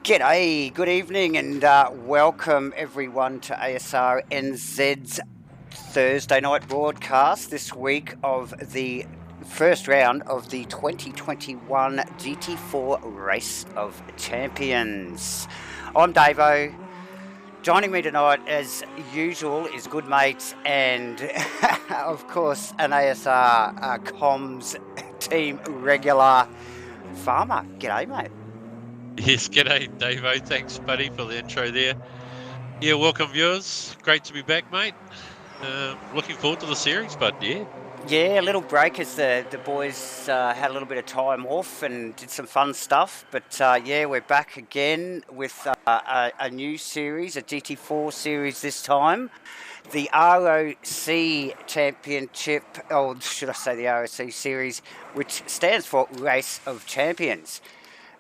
G'day, good evening, and welcome everyone to Asrnz's Thursday night broadcast this week of the first round of the 2021 GT4 Race of Champions. I'm Davo. Joining me tonight, as usual, is good mates and, of course, an ASR comms team regular, Farmer. G'day, mate. Yes, g'day, Davo. Thanks, buddy, for the intro there. Yeah, welcome, viewers. Great to be back, mate. Looking forward to the series, but yeah. Yeah, a little break as the boys had a little bit of time off and did some fun stuff. But yeah, we're back again with a new series, a GT4 series this time. The ROC Championship, or should I say the ROC Series, which stands for Race of Champions.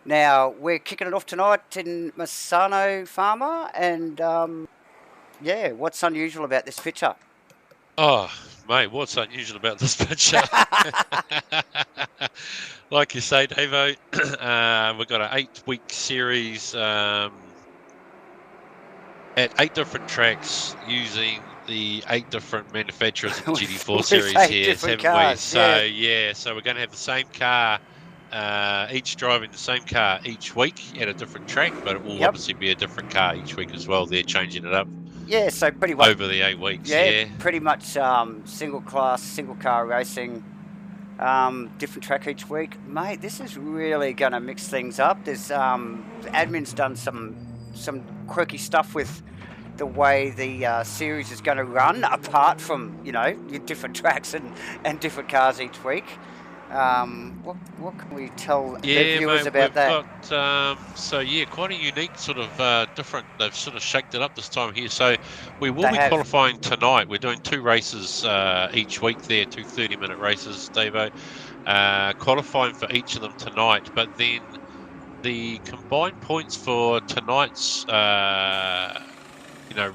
Now, we're kicking it off tonight in Misano, Farmer, and yeah, what's unusual about this picture? Oh, mate, what's unusual about this picture? Like you say, Davo, we've got an 8-week series at 8 different tracks using the 8 different manufacturers of the GT4 series here, haven't we? So, yeah, so we're going to have the same car. Each driving the same car each week at a different track, but it will obviously be a different car each week as well. They're changing it up. Yeah, so pretty much over the 8 weeks. Yeah, pretty much single class, single car racing, different track each week, mate. This is really going to mix things up. There's admin's done some quirky stuff with the way the series is going to run, apart from your different tracks and different cars each week. What can we tell the viewers about that? So yeah, quite a unique sort of different. They've sort of shaked it up this time here. So we will be qualifying tonight. We're doing 2 races each week there, 2 30-minute races, Davo. Qualifying for each of them tonight, but then the combined points for tonight's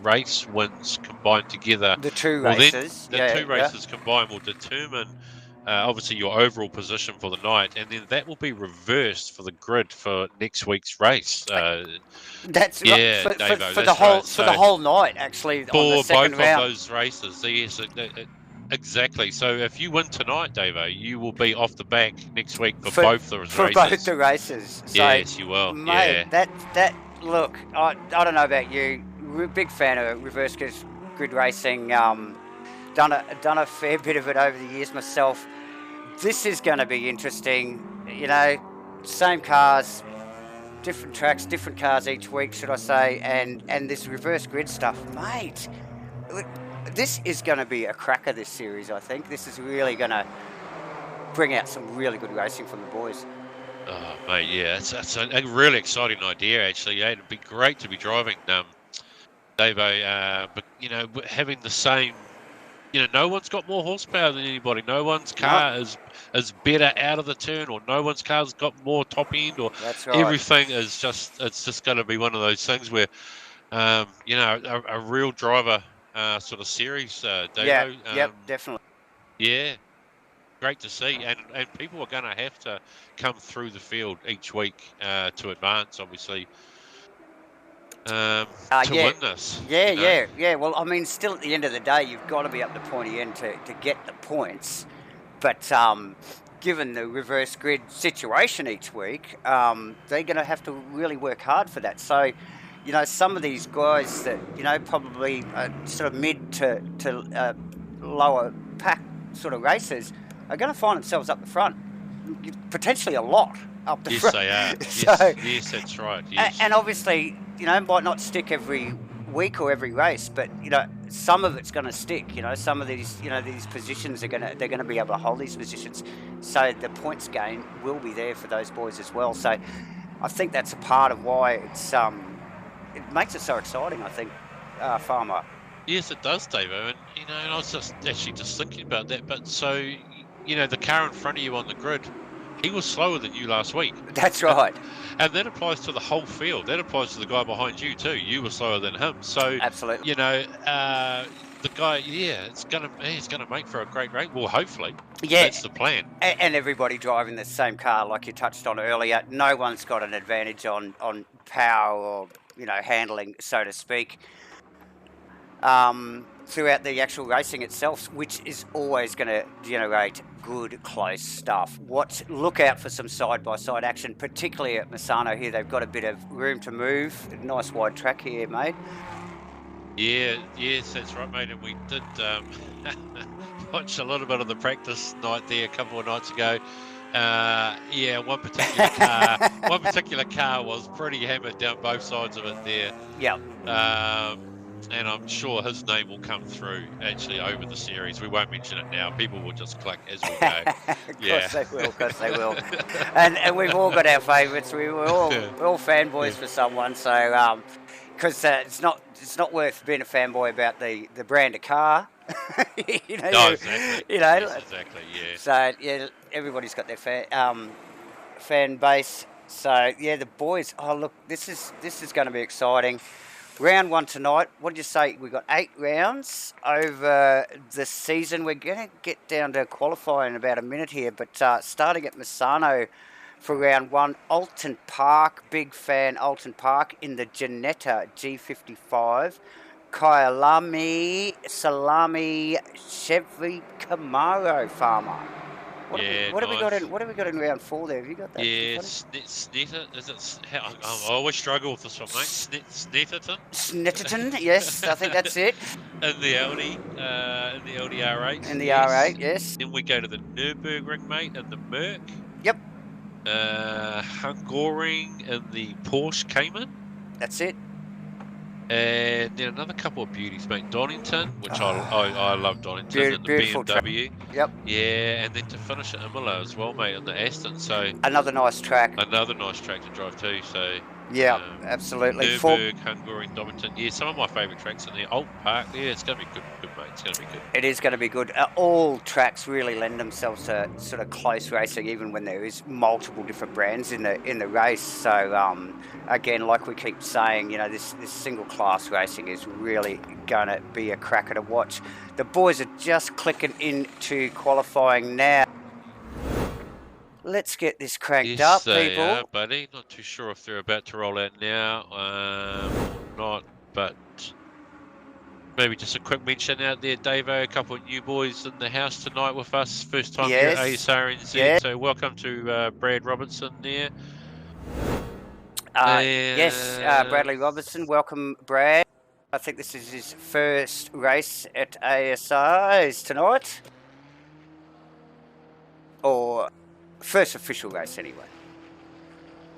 race wins combined together. The 2 races. Then the 2 races combined will determine obviously your overall position for the night, and then that will be reversed for the grid for next week's race. That's right. For the whole night, actually. For on the second both round. of those races, yes, exactly. So if you win tonight, Davo, you will be off the back next week for both those races. For both the races. So, yes, you will. Mate, that look, I don't know about you. Big fan of reverse grid racing. Done a fair bit of it over the years myself. This is going to be interesting. Same cars, different tracks, different cars each week, should I say, and this reverse grid stuff, mate. This is going to be a cracker, this series, I think. This is really going to bring out some really good racing from the boys. Oh, mate, yeah, that's a really exciting idea, actually. Yeah, it'd be great to be driving, Davo, but, having the same... no one's got more horsepower than anybody. No one's car is better out of the turn, or no one's car's got more top end, or everything is it's just going to be one of those things where, a real driver sort of series, Davo. Yeah, definitely. Yeah, great to see, and people are going to have to come through the field each week to advance, obviously. To win this. Yeah. Well, I mean, still at the end of the day, you've got to be up the pointy end to get the points. But given the reverse grid situation each week, they're going to have to really work hard for that. So, some of these guys that, probably sort of mid to lower pack sort of racers are going to find themselves up the front, potentially a lot up the front. Yes, they are. Yes, that's right. Yes. And obviously... might not stick every week or every race, but some of it's going to stick. Some of these these positions they're going to be able to hold these positions, so the points gain will be there for those boys as well. So I think that's a part of why it makes it so exciting. I think, Farmer. Yes, it does, Davo. And I was just thinking about that. But so the car in front of you on the grid, he was slower than you last week. That's right. And that applies to the whole field. That applies to the guy behind you too. You were slower than him. So absolutely. the guy, yeah, he's gonna make for a great race. Well, hopefully, Yeah, that's the plan. and everybody driving the same car, like you touched on earlier. No one's got an advantage on power or handling, so to speak. Throughout the actual racing itself, which is always going to generate good, close stuff. Look out for some side-by-side action, particularly at Misano here. They've got a bit of room to move. Nice wide track here, mate. Yeah, yes, that's right, mate. And we did watch a little bit of the practice night there a couple of nights ago. Yeah, one particular car was pretty hammered down both sides of it there. Yeah. And I'm sure his name will come through actually over the series. We won't mention it now. People will just click as we go. Of course they will. And we've all got our favourites. We're all fanboys for someone. So because it's not worth being a fanboy about the brand of car. No, exactly. Yes, exactly. Yeah. So yeah, everybody's got their fan base. So yeah, the boys. Oh look, this is going to be exciting. Round 1 tonight. What did you say? We've got 8 rounds over the season. We're going to get down to qualifying in about a minute here, but starting at Misano for round 1, Alton Park, big fan, Alton Park in the Ginetta G55. Kyalami Salami Chevy Camaro farmer. What have we got in round 4 there? Have you got that? Yeah, Snetter. Is it? I always struggle with this one, mate. Snetterton. Snetterton, yes, I think that's it. In the Audi, in the Audi R8. In the R8, yes. Then we go to the Nürburgring, mate, and the Merc. Yep. Hungaroring in the Porsche Cayman. That's it. And then another couple of beauties, mate. Donington, which I love Donington, and the BMW. Yep. Yeah, and then to finish at Imola as well, mate, on the Aston. So another nice track. Another nice track to drive too. So yeah, absolutely. Nürburgring, Hungaroring, Donington. Yeah, some of my favourite tracks in there. Alton Park. Yeah, it's going to be good, mate. It's going to be good. It is going to be good. All tracks really lend themselves to sort of close racing, even when there is multiple different brands in the race. So again, like we keep saying, this single class racing is really going to be a cracker to watch. The boys are just clicking into qualifying now. Let's get this cranked up, people. Yeah, buddy. Not too sure if they're about to roll out now. Not, but maybe just a quick mention out there, Davo. A couple of new boys in the house tonight with us. First time here at Asrnz. Yes. So welcome to Brad Robertson there. Yes, Bradley Robertson. Welcome, Brad. I think this is his first race at ASR's tonight. Or first official race, anyway.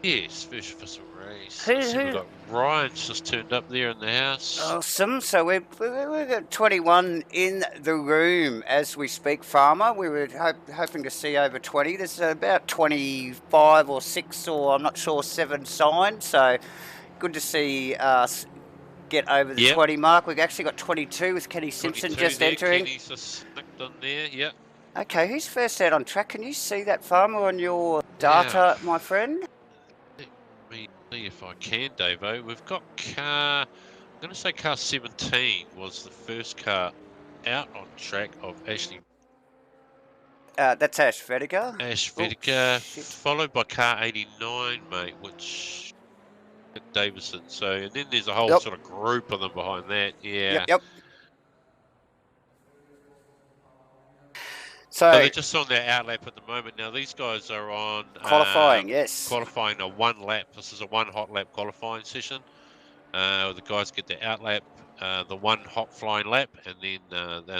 Yes, first official race. We've got Ryan's just turned up there in the house. Awesome. So we've got 21 in the room as we speak, Farmer. We were hoping to see over 20. There's about 25 or 6 or I'm not sure 7 signed. So good to see us get over the 20 mark. We've actually got 22 with Kenny Simpson just entering. Kenny's just snicked on there, yep. Okay, who's first out on track? Can you see that, Farmer, on your data, my friend? Let me see if I can, Davo. We've got car, I'm going to say car 17 was the first car out on track of Ashley. That's Ash Vedica. Ash Vedica, followed by car 89, mate, which Davison. So, and then there's a whole sort of group of them behind that. Yeah. Yep. So they're just on their out lap at the moment. Now these guys are on qualifying. Yes. Qualifying a 1 lap. This is a 1 hot lap qualifying session. The guys get their out lap, the 1 hot flying lap, and then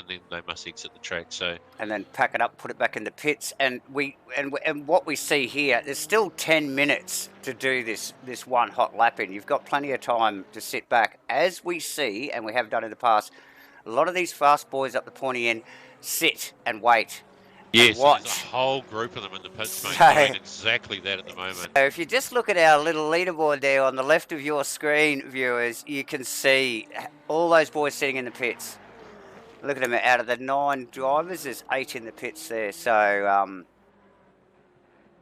they must exit the track. So and then pack it up, put it back in the pits, and what we see here, there's still 10 minutes to do this 1 hot lap in. You've got plenty of time to sit back, as we see, and we have done in the past. A lot of these fast boys up the pointy end sit and wait. Yes, there's a whole group of them in the pits, mate, doing exactly that at the moment. So if you just look at our little leaderboard there on the left of your screen, viewers, you can see all those boys sitting in the pits. Look at them. Out of the 9 drivers, there's 8 in the pits there. So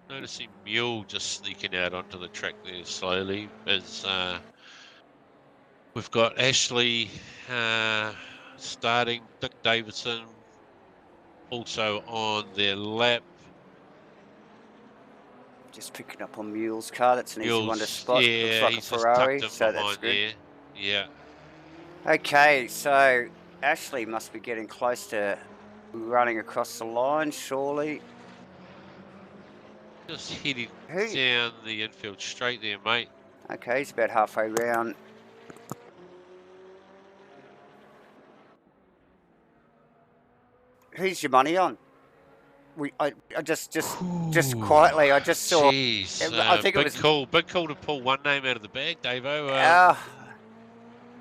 noticing Mule just sneaking out onto the track there slowly. As we've got Ashley starting. Dick Davidson also on their lap. Just picking up on Mule's car. That's an easy one to spot. Yeah, Looks like he's a Ferrari, just tucked so in that's behind good. there. Yeah. Okay, so Ashley must be getting close to running across the line, surely. Just heading down the infield straight there, mate. Okay, he's about halfway round. Who's your money on? I just quietly, I just saw. Jeez, I think it was big call to pull one name out of the bag, Davo.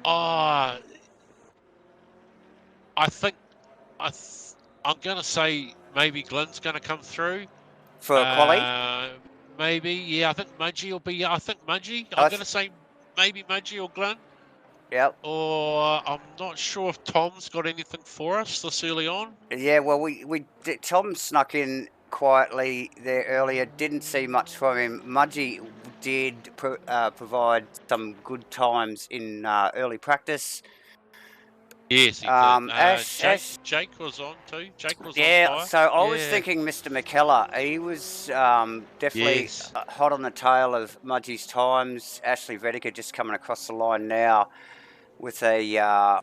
I think I'm going to say maybe Glenn's going to come through for quali. Maybe, yeah. I think Mudgee will be. I think Mudgee. I'm going to say maybe Mudgee or Glenn. Yep. Or I'm not sure if Tom's got anything for us this early on. Yeah, well, Tom snuck in quietly there earlier. Didn't see much from him. Mudgee did provide some good times in early practice. Yes, he did. Jake was on too. Jake was on fire. So I was thinking Mr. McKellar. He was definitely hot on the tail of Mudgee's times. Ashley Vedica just coming across the line now with a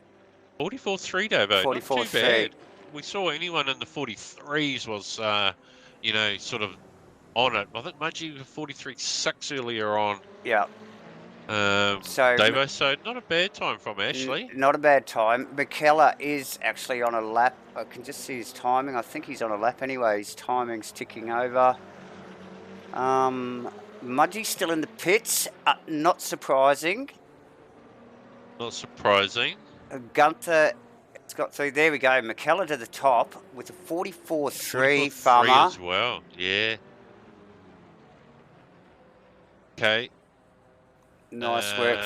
44.3, Davo. 44.3. Not too bad. We saw anyone in the 43s was, sort of on it. I think Mudgee was 43.6 earlier on. Yeah. Davo, so not a bad time from Ashley. Not a bad time. McKellar is actually on a lap. I can just see his timing. I think he's on a lap anyway. His timing's ticking over. Mudgee's still in the pits. Not surprising. Not surprising. Gunther has got through. There we go. McKellar to the top with a 44.3 Farmer. as well, yeah. Okay. Nice work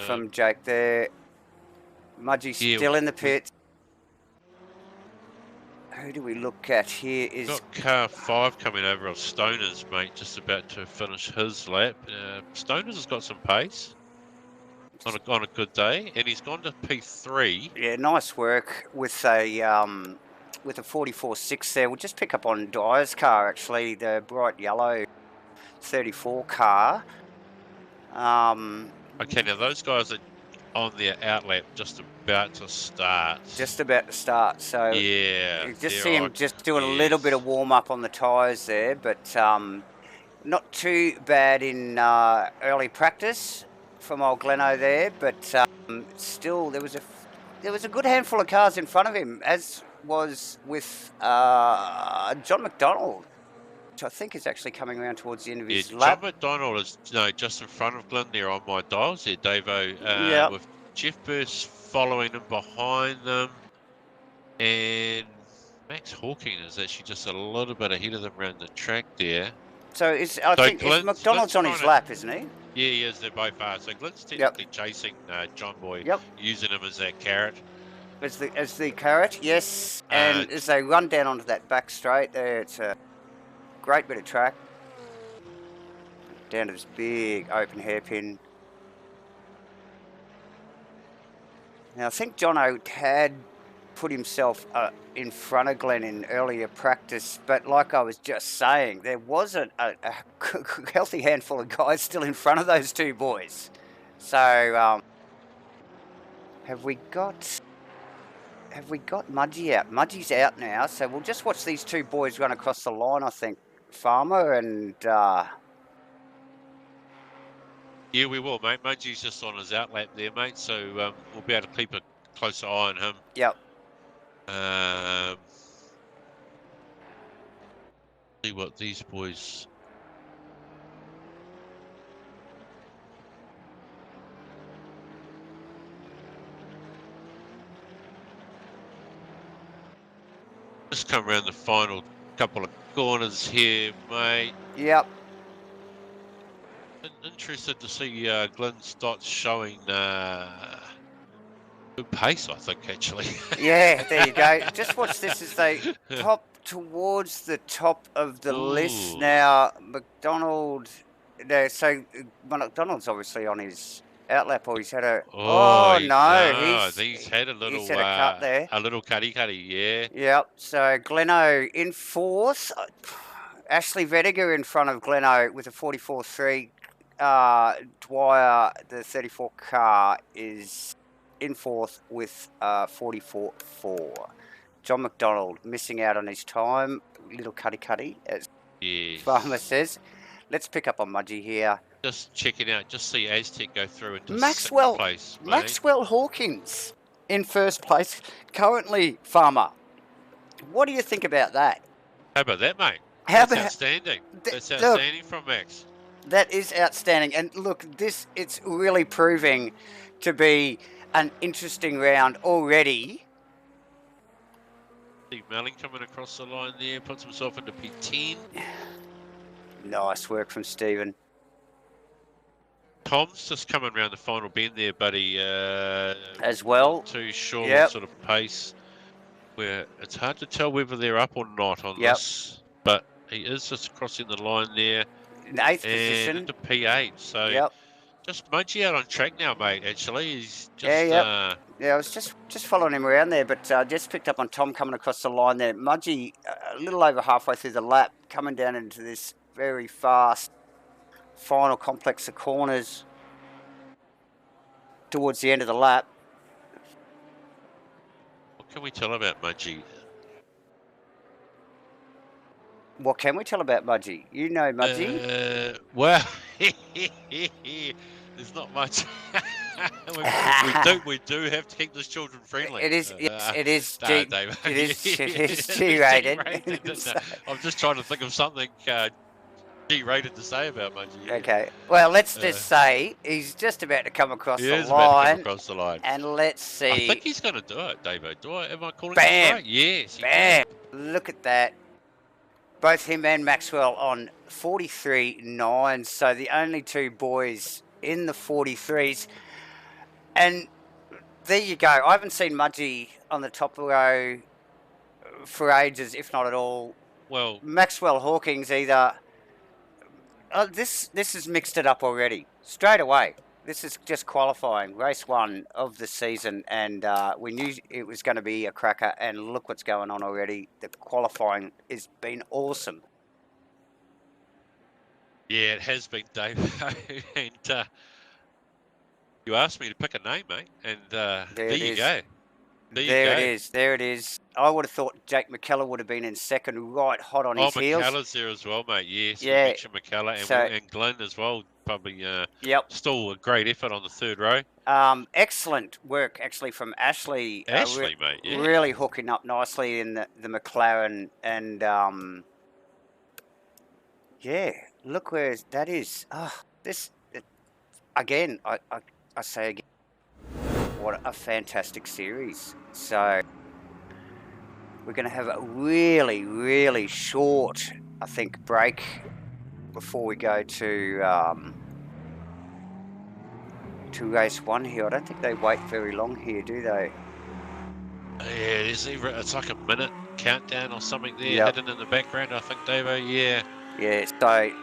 from Jake there. Mudgee's still in the pits. Who do we look at here? Got car 5 coming over of Stoners, mate, just about to finish his lap. Stoners has got some pace on a good day, and he's gone to P3. Yeah, nice work with a 44.6 there. We'll just pick up on Dyer's car, actually, the bright yellow 34 car. Okay, now those guys are on their outlap, just about to start. So yeah, you just see him just doing a little bit of warm up on the tyres there, but not too bad in early practice from old Gleno there. But still, there was a good handful of cars in front of him, as was with John McDonald, which I think is actually coming around towards the end of his lap. John McDonald is just in front of Glenn there on my dials there, Davo, with Jeff Burst following him behind them, and Max Hawking is actually just a little bit ahead of them around the track there. So I think McDonald's on his lap, isn't he? Yeah, he is. They're both are. So Glenn's technically chasing John Boy, using him as that carrot. As the carrot, yes. And as they run down onto that back straight there, it's a great bit of track. Down to this big open hairpin. Now, I think Jono had put himself in front of Glenn in earlier practice, but like I was just saying, there wasn't a healthy handful of guys still in front of those two boys. So, have we got Mudgee out? Mudgee's out now, so we'll just watch these two boys run across the line, I think. Farmer and... Yeah, we will, mate. Mudgee's just on his outlap there, mate, so we'll be able to keep a closer eye on him. Yep. See what these boys... Just come around the final couple of corners here, mate. Yep. Interested to see Glenn's dots showing good pace, I think, actually. Yeah, there you go. Just watch this as they pop towards the top of the list now. McDonald, so McDonald's obviously on his outlap, or he's had a... Oh, Oh, no, he's had a little, he's had a cut there. cutty, yeah. Yep, so Gleno in fourth. Ashley Vediger in front of Gleno with a 44.3. Dwyer, the 34 car, is in fourth with 44.4. John McDonald missing out on his time. Little cutty, as Farmer says. Let's pick up on Mudgee here. Just checking out, just see Aztec go through into Maxwell, 6th place, mate. Maxwell Hawkins in first place, currently, Farmer. What do you think about that? How about that, mate? That's outstanding. That's outstanding from Max. That is outstanding. And look, it's really proving to be an interesting round already. Steve Melling coming across the line there, puts himself into P10. Nice work from Stephen. Tom's just coming around the final bend there, buddy. As well. Not too sure what sort of pace. Where it's hard to tell whether they're up or not on this, but he is just crossing the line there. In 8th position. Into P8, so just Mudgee out on track now, mate. Actually, he's just I was just following him around there, but just picked up on Tom coming across the line there. Mudgee a little over halfway through the lap, coming down into this very fast final complex of corners towards the end of the lap. What can we tell about Mudgee? What can we tell about Mudgee? You know Mudgee. Well, there's not much. we do have to keep this children friendly. It is. It is. It is G-rated. I'm just trying to think of something G-rated to say about Mudgee. Okay. Well, let's just say he's just about to come across the line. About to come across the line. And let's see. I think he's going to do it, Davo. Am I calling Bam! it right? Yes. Bam! Look at that. Both him and Maxwell on 43.9. So the only two boys in the 43s. And there you go. I haven't seen Mudgee on the top row for ages, if not at all. Well, Maxwell Hawkins either. This has mixed it up already. Straight away. This is just qualifying, race 1 of the season, and we knew it was going to be a cracker, and look what's going on already. The qualifying has been awesome. Yeah, it has been, Dave. And you asked me to pick a name, mate, and there you go. There it is. I would have thought Jake McKellar would have been in second, right hot on his heels. McKellar's there as well, mate. Yes, yeah. We mentioned McKellar and Glenn as well. Probably still a great effort on the third row. Excellent work, actually, from Ashley. Mate, yeah. Really hooking up nicely in the McLaren. And, look where that is. Again, I say again, what a fantastic series. So we're going to have a really, really short, I think, break before we go to race 1 here. I don't think they wait very long here, do they? Yeah, it's like a minute countdown or something there hidden in the background, I think, Davo. Yeah. Yeah, so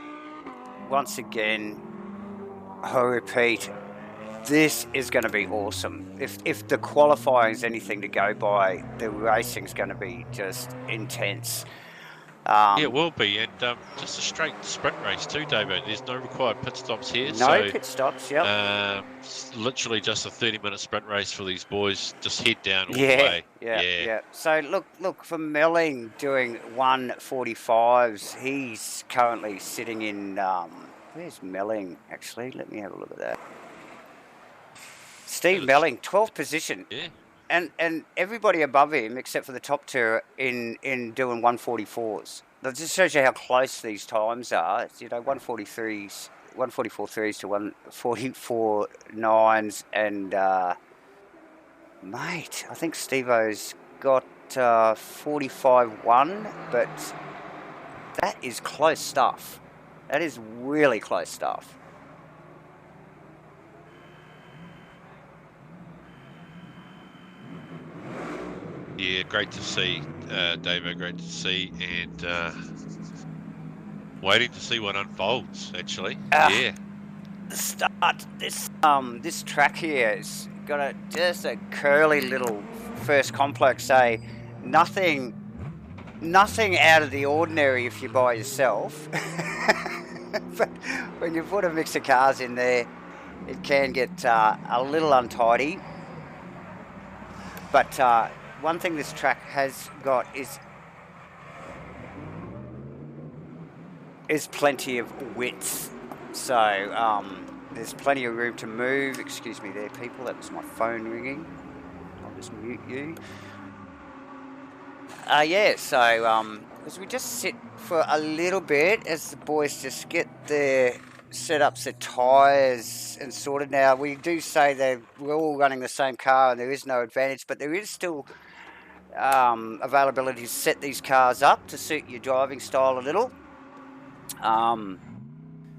once again, I repeat, this is going to be awesome. If the qualifying is anything to go by, the racing's going to be just intense. It will be, and just a straight sprint race too, David. There's no required pit stops here. No pit stops, yep. Literally just a 30-minute sprint race for these boys. Just head down all the way. Yeah. So look for Melling doing 1:45s. He's currently sitting in. Where's Melling? Actually, let me have a look at that. Steve Melling, 12th position. Yeah. And everybody above him, except for the top two, in doing 1:44s. That just shows you how close these times are. It's, 1:43s, 1:44.3s to 1:44.9s, and mate, I think Steve-O's got 45.1, but that is close stuff. That is really close stuff. Yeah, great to see, Davo, great to see, and waiting to see what unfolds, actually. the start. This track here has got just a curly little first complex. Nothing out of the ordinary if you're by yourself. But when you put a mix of cars in there, it can get a little untidy. But one thing this track has got is plenty of width. So there's plenty of room to move. Excuse me there, people. That was my phone ringing. I'll just mute you. Yeah, so as we just sit for a little bit as the boys just get their setups, their tyres and sorted. Now, we do say that we're all running the same car and there is no advantage, but there is still availability to set these cars up to suit your driving style a little.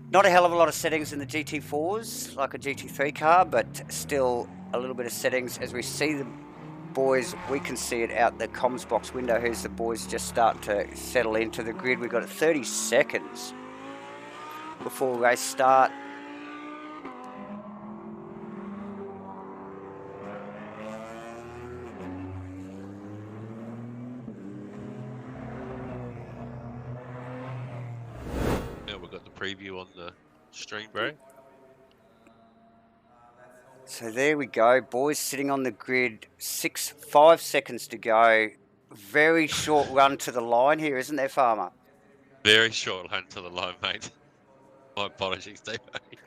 Not a hell of a lot of settings in the GT4s, like a GT3 car, but still a little bit of settings. As we see the boys, we can see it out the comms box window. Here's the boys just starting to settle into the grid. We've got 30 seconds before race start. Preview on the stream, bro. So there we go, boys sitting on the grid. 5 seconds to go. Very short run to the line here, isn't there, Farmer? Very short run to the line, mate. My apologies, Dave.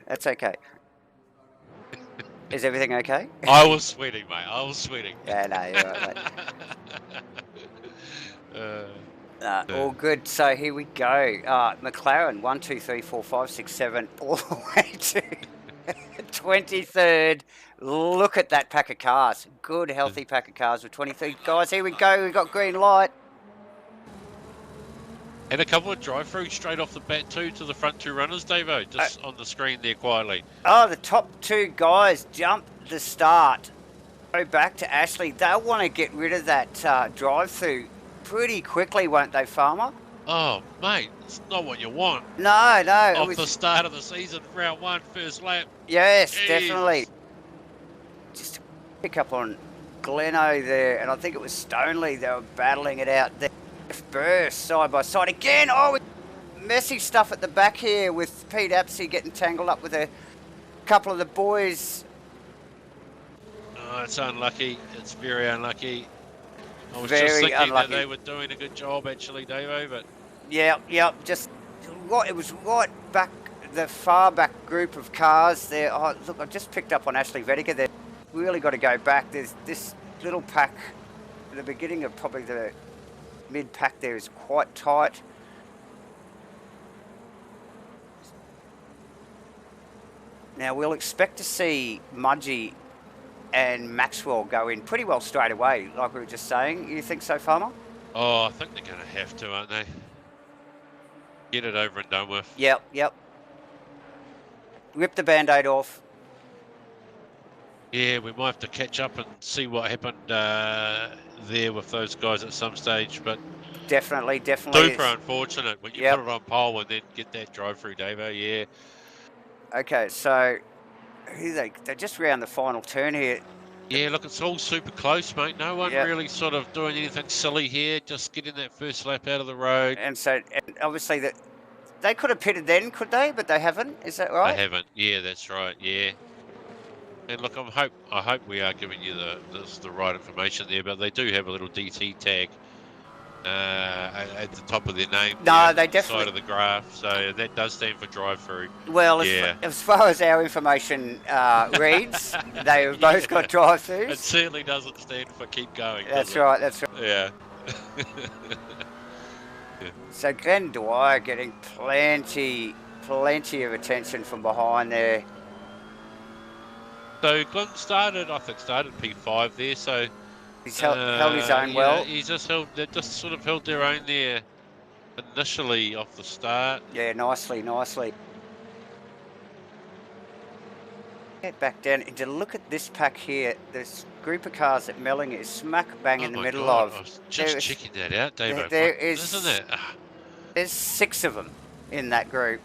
That's okay. Is everything okay? I was sweating, mate. I was sweating. Yeah, no, you're right, mate. All good. So here we go. McLaren 1, 2, 3, 4, 5, 6, 7, all the way to 23rd. Look at that pack of cars. Good, healthy pack of cars with 23 guys. Here we go. We've got green light. And a couple of drive-throughs straight off the bat too to the front two runners, Davo, just on the screen there quietly. Oh, the top two guys jump the start. Go back to Ashley. They'll want to get rid of that drive-through pretty quickly, won't they, Farmer? Oh, mate, it's not what you want. No. Off the start of the season, round 1, first lap. Yes, jeez. Definitely. Just to pick up on Gleno there, and I think it was Stoneley, they were battling it out there. Burst side by side again. Oh, messy stuff at the back here with Pete Apsey getting tangled up with a couple of the boys. Oh, it's unlucky. It's very unlucky. I was very just thinking unlucky. that they were doing a good job, actually, Davo, but... Yeah, just... It was right back, the far back group of cars there. Oh, look, I just picked up on Ashley Vedica there. Really got to go back. There's this little pack at the beginning of probably the mid-pack there is quite tight. Now, we'll expect to see Mudgee and Maxwell go in pretty well straight away, like we were just saying. You think so, Farmer? Oh, I think they're going to have to, aren't they? Get it over and done with. Yep. Rip the Band-Aid off. Yeah, we might have to catch up and see what happened there with those guys at some stage, but... Definitely. Super unfortunate when you put it on pole and then get that drive-through, Davo, yeah. Okay, so... They're just around the final turn here. Yeah, look, it's all super close, mate. No one really sort of doing anything silly here. Just getting that first lap out of the road. And obviously they could have pitted then, could they? But they haven't. Is that right? They haven't. Yeah, that's right. Yeah. And look, I hope we are giving you the right information there. But they do have a little DT tag at the top of their name. No, they definitely. Side of the graph, so that does stand for drive-through. Well, as far as our information reads, they have both got drive-throughs. It certainly doesn't stand for keep going. That's right. Yeah. So Glenn Dwyer getting plenty of attention from behind there. So Glenn started P5 there, so. He's held his own well. He's just sort of held their own there initially off the start. Yeah, nicely. Get back down and to look at this pack here. This group of cars that Melling is smack bang in the middle of. I was just checking that out, Dave. Isn't it? There's 6 of them in that group.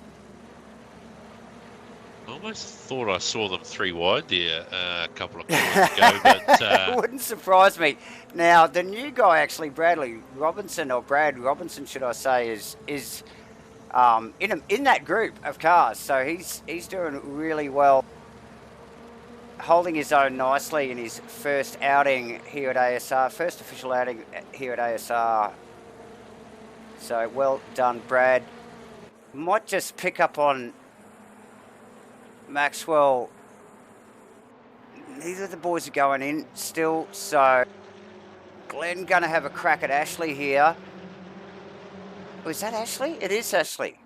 I almost thought I saw them 3 wide there a couple of quarters ago, but it wouldn't surprise me. Now, the new guy, actually, Brad Robinson, should I say, is in that group of cars. So he's doing really well, holding his own nicely in his first outing here at ASR, first official outing here at ASR. So well done, Brad. Might just pick up on Maxwell. Neither of the boys are going in still, so Glenn going to have a crack at Ashley here. Oh, is that Ashley? It is Ashley.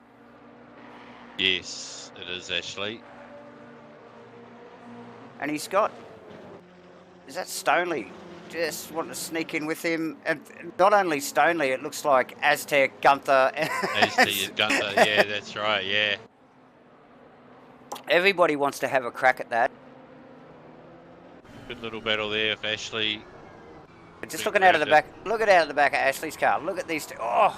Yes, it is Ashley. And he's got... Is that Stoneley? Just wanting to sneak in with him. And not only Stoneley, it looks like Aztec, Gunther. Aztec and Gunther, yeah, that's right, yeah. Everybody wants to have a crack at that. Good little battle there with Ashley. Just looking out of the back. Look out of the back of Ashley's car. Look at these two. Oh!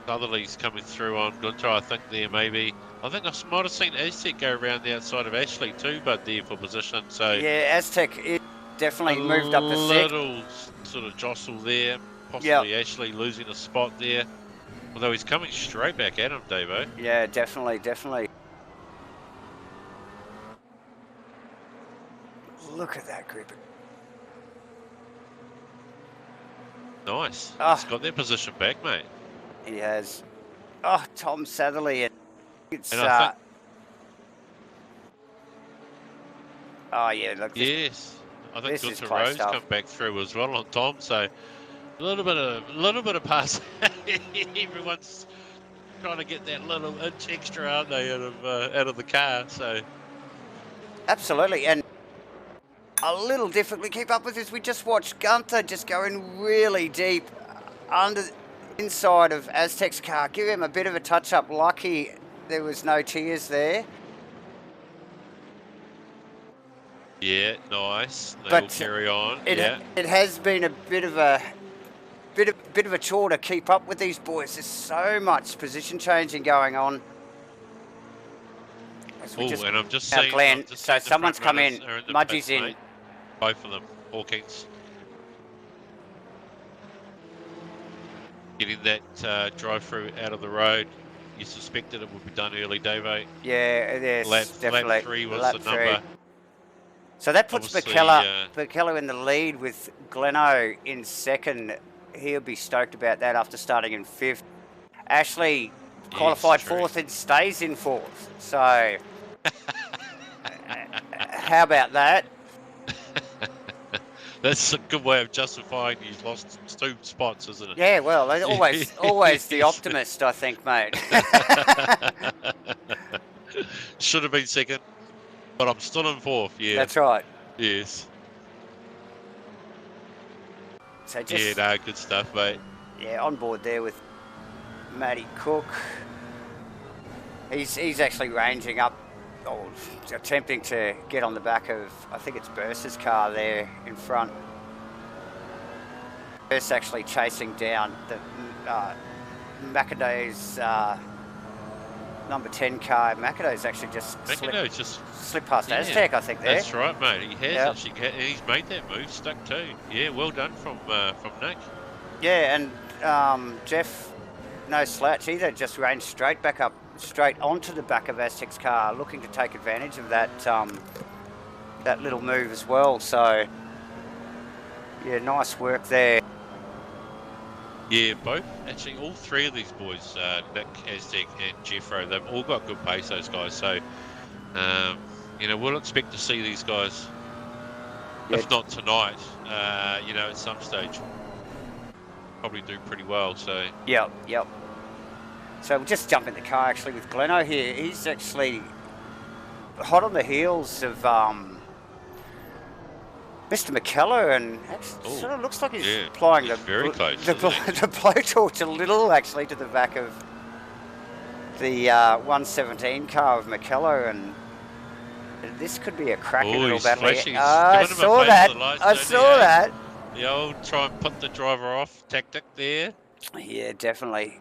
Southerly's coming through on Gunther, I think there maybe. I think I might have seen Aztec go around the outside of Ashley too, but there for position. So yeah, Aztec definitely moved up to six. A little sort of jostle there. Possibly Ashley losing a spot there. Although he's coming straight back at him, Davo. Yeah, definitely, definitely. Look at that group. Nice. He's got their position back, mate. He has. Oh, Tom Satherley. It's I think, oh yeah, look. Yes, I think Gunther Rose come back through as well on Tom. So a little bit of pass. Everyone's trying to get that little inch extra, aren't they, out of the car? So absolutely, and a little difficult to keep up with this. We just watched Gunther just going really deep under inside of Aztec's car. Give him a bit of a touch up. Lucky there was no tears there. Yeah, nice. They will carry on. It has been a bit of a chore to keep up with these boys. There's so much position changing going on. Oh, and I'm just seeing Glenn. So someone's come in. Mudgie's in. Mate. Both of them, Hawkins. Getting that drive-through out of the road. You suspected it would be done early, Davo. Yeah, yes, definitely. Lap 3 was the number. So that puts McKellar in the lead with Gleno in second. He'll be stoked about that after starting in fifth. Ashley qualified fourth and stays in fourth. So how about that? That's a good way of justifying he's lost 2 spots, isn't it? Yeah, well, always the optimist, I think, mate. Should have been second, but I'm still in fourth, yeah. That's right. Yes. So good stuff, mate. Yeah, on board there with Matty Cook. He's actually ranging up, or attempting to get on the back of, I think it's Bursa's car there in front. Bursa actually chasing down the Macaday's number 10 car. Macaday's actually just slipped past Aztec, I think, there. That's right, mate. He has actually. He's made that move, stuck too. Yeah, well done from Nick. Yeah, and Jeff, no slouch either, just ranged straight onto the back of Aztec's car, looking to take advantage of that that little move as well. So yeah, nice work there. Yeah, actually all 3 of these boys, Nick, Aztec and Jeffro, they've all got good pace, those guys. So we'll expect to see these guys, if not tonight, at some stage probably do pretty well. So yep. So we'll just jump in the car actually with Gleno here. He's actually hot on the heels of Mr. McKellar, and sort of looks like he's applying the blowtorch a little actually to the back of the 117 car of McKellar, and this could be a cracking little battle. I saw that. The old try and put the driver off tactic there. Yeah, definitely.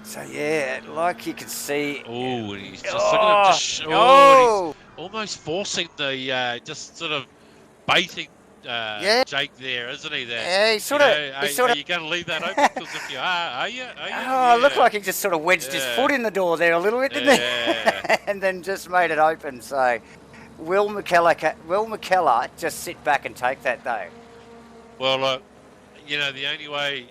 So yeah, like you can see. Oh, he's just look at him just. And he's almost forcing the just sort of baiting Yeah. Jake there, isn't he? That Yeah, he sort of. are you going to leave that open? Because if you are you? Are you? Oh, it looked Yeah. like he just sort of wedged his foot in the door there a little bit, didn't he? And then just made it open. So, will McKellar just sit back and take that though? Well, look, the only way.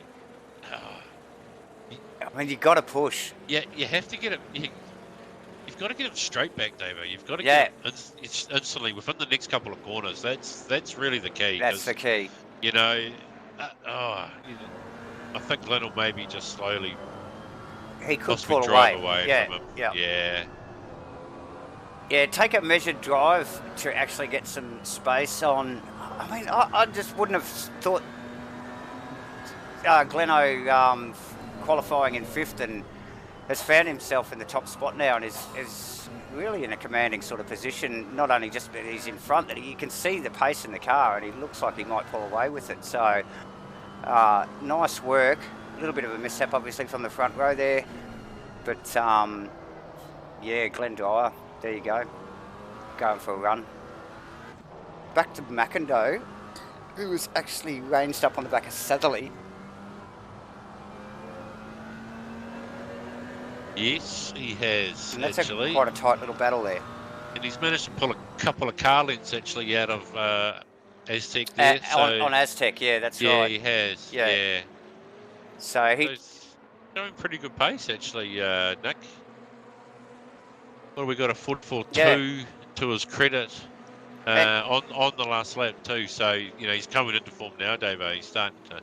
I mean, you got to push. Yeah, you have to get it. You've got to get him straight back, Davo. You've got to get him instantly within the next couple of corners. That's really the key. That's the key. I think Glenn will maybe just slowly. He could possibly pull drive away. from him. Yeah. Yeah, take a measured drive to actually get some space on. I mean, I just wouldn't have thought Gleno qualifying in 5th and has found himself in the top spot now and is really in a commanding sort of position. Not only just that he's in front, that you can see the pace in the car and he looks like he might pull away with it. So nice work. A little bit of a mishap obviously from the front row there. But yeah, Glenn Dyer, there you go. Going for a run. Back to McIndoe, who was actually ranged up on the back of Satherley. Yes, he has, and that's actually. Quite a tight little battle there. And he's managed to pull a couple of car lengths, actually, out of Aztec there. On Aztec, yeah, that's right. Yeah, he has, yeah. So he's showing pretty good pace, actually, Nick. Well, we got a foot for 2 to his credit on the last lap too. So, he's coming into form now, Davo. He's starting to...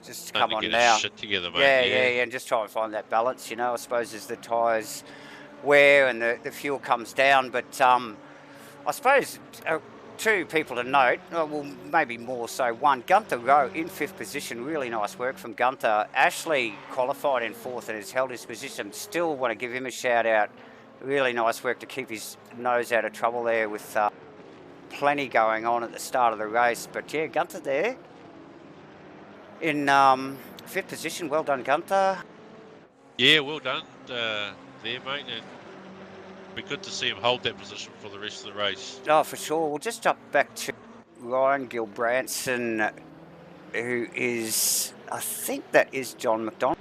Just come on now. His shit together, mate. Yeah, and just try and find that balance, I suppose as the tyres wear and the fuel comes down. But I suppose 2 people to note, well, maybe more so. 1, Gunther Rowe in 5th position. Really nice work from Gunther. Ashley qualified in 4th and has held his position. Still want to give him a shout out. Really nice work to keep his nose out of trouble there with plenty going on at the start of the race. But yeah, Gunther there in 5th position. Well done, Gunther. Yeah, well done there, mate. And it'd be good to see him hold that position for the rest of the race. Oh, for sure. We'll just jump back to Ryan Gilbranson, who is, I think that is John McDonald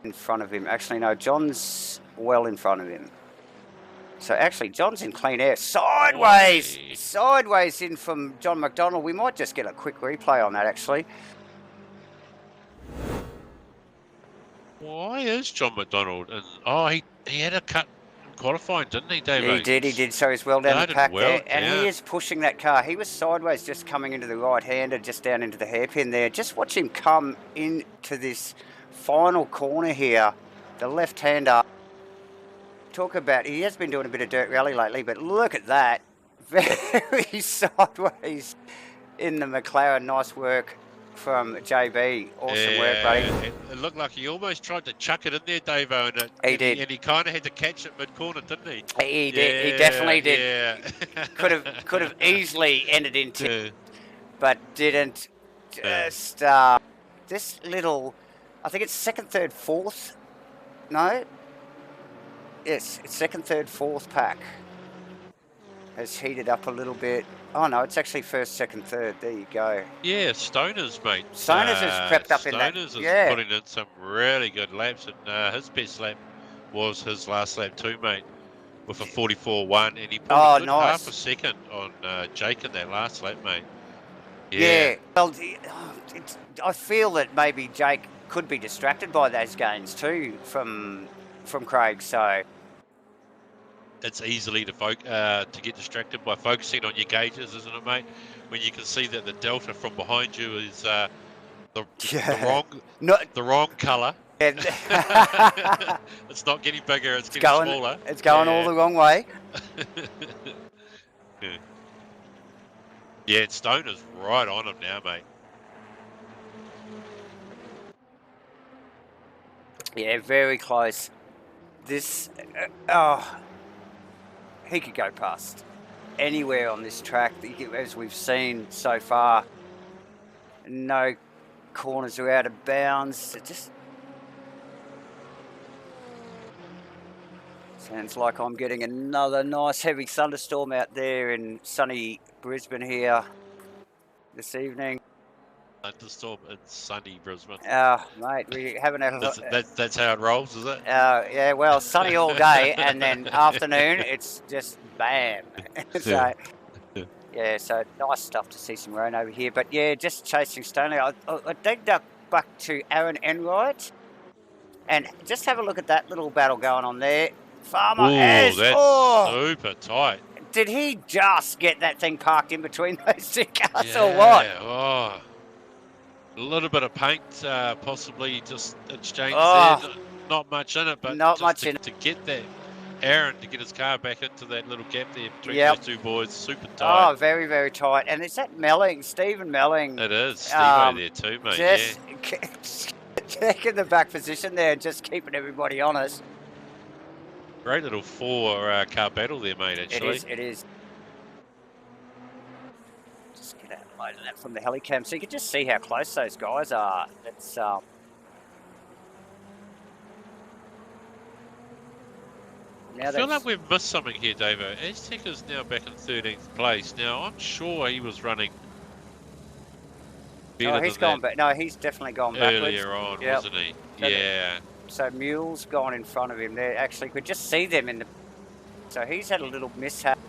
in front of him. Actually, no, John's well in front of him. So actually, John's in clean air. Sideways in from John McDonald. We might just get a quick replay on that, actually. Why is John McDonald? And he had a cut in qualifying, didn't he, David? He did. So he's well down the pack there. And he is pushing that car. He was sideways just coming into the right-hander, just down into the hairpin there. Just watch him come into this final corner here. The left-hander. Talk about, he has been doing a bit of dirt rally lately, but look at that. Very sideways in the McLaren. Nice work from JB. Awesome work, buddy. It looked like he almost tried to chuck it in there, Davo, and he did. And he kind of had to catch it mid-corner, didn't he? He did. He definitely did. Could have easily ended in 10, but didn't. Just this little, I think it's 2nd, 3rd, 4th. No. Yes, it's 2nd, 3rd, 4th pack. Has heated up a little bit. Oh no, it's actually 1st, 2nd, 3rd. There you go. Yeah, Stoners, mate. Stoners has crept up in that. Stoners is putting in some really good laps, and his best lap was his last lap too, mate, with a 44.1, and he put a good half a second on Jake in that last lap, mate. Yeah. Well, I feel that maybe Jake could be distracted by those gains too from Craig, so it's easily to get distracted by focusing on your gauges, isn't it, mate? When you can see that the delta from behind you is the wrong colour. It's not getting bigger; it's getting smaller. It's going all the wrong way. Yeah, and Stoner's right on him now, mate. Yeah, very close. This, he could go past anywhere on this track, as we've seen so far. No corners are out of bounds. Sounds like I'm getting another nice heavy thunderstorm out there in sunny Brisbane here this evening. Thunderstorm in sunny Brisbane. Mate, we haven't had that's how it rolls, is it? Yeah, well, sunny all day, and then afternoon it's just bam. So yeah, so nice stuff to see some rain over here. But yeah, just chasing Stanley. I digged up back to RND-1 and just have a look at that little battle going on there. Farmer that's super tight. Did he just get that thing parked in between those two cars or what? Oh, a little bit of paint, possibly just exchanged there. Not much in it, but not much in it. To get that Aaron to get his car back into that little gap there between those two boys, super tight. Oh, very, very tight. And is that Melling, Stephen Melling? It is, Steve there too, mate. Just taking the back position there and just keeping everybody honest. Great little four-car battle there, mate, actually. It is. Just get out a load of that from the helicam so you can just see how close those guys are. It's I feel like we've missed something here, Davo. Aztec is now back in 13th place. Now, I'm sure he was running better he's gone back. No, he's definitely gone backwards. Earlier on, wasn't he? Yeah. So Mule's gone in front of him there. Actually, could just see them in the... So he's had a little mishap.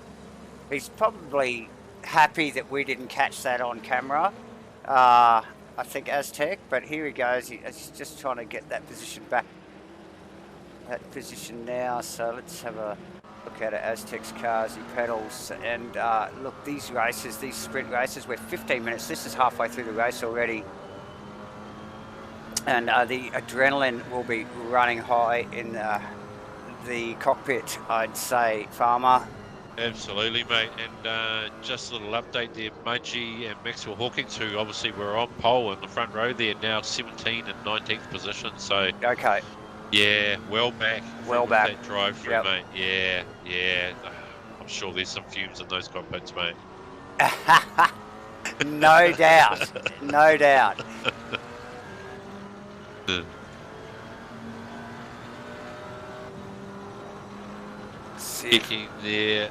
He's probably happy that we didn't catch that on camera. I think Aztec, but here he goes. He's just trying to get that position back. That position now. So let's have a look at Aztec's car as he pedals. And look, these races, these sprint races, we're 15 minutes. This is halfway through the race already. And the adrenaline will be running high in the cockpit, I'd say, Farmer. Absolutely, mate. And just a little update there, Mudgee and Maxwell Hawkins, who obviously were on pole in the front row there, now 17th and 19th position. So okay. Yeah, well back. Well back. That drive through, mate. Yeah. I'm sure there's some fumes in those cockpits, mate. No doubt. No doubt. Kicking there.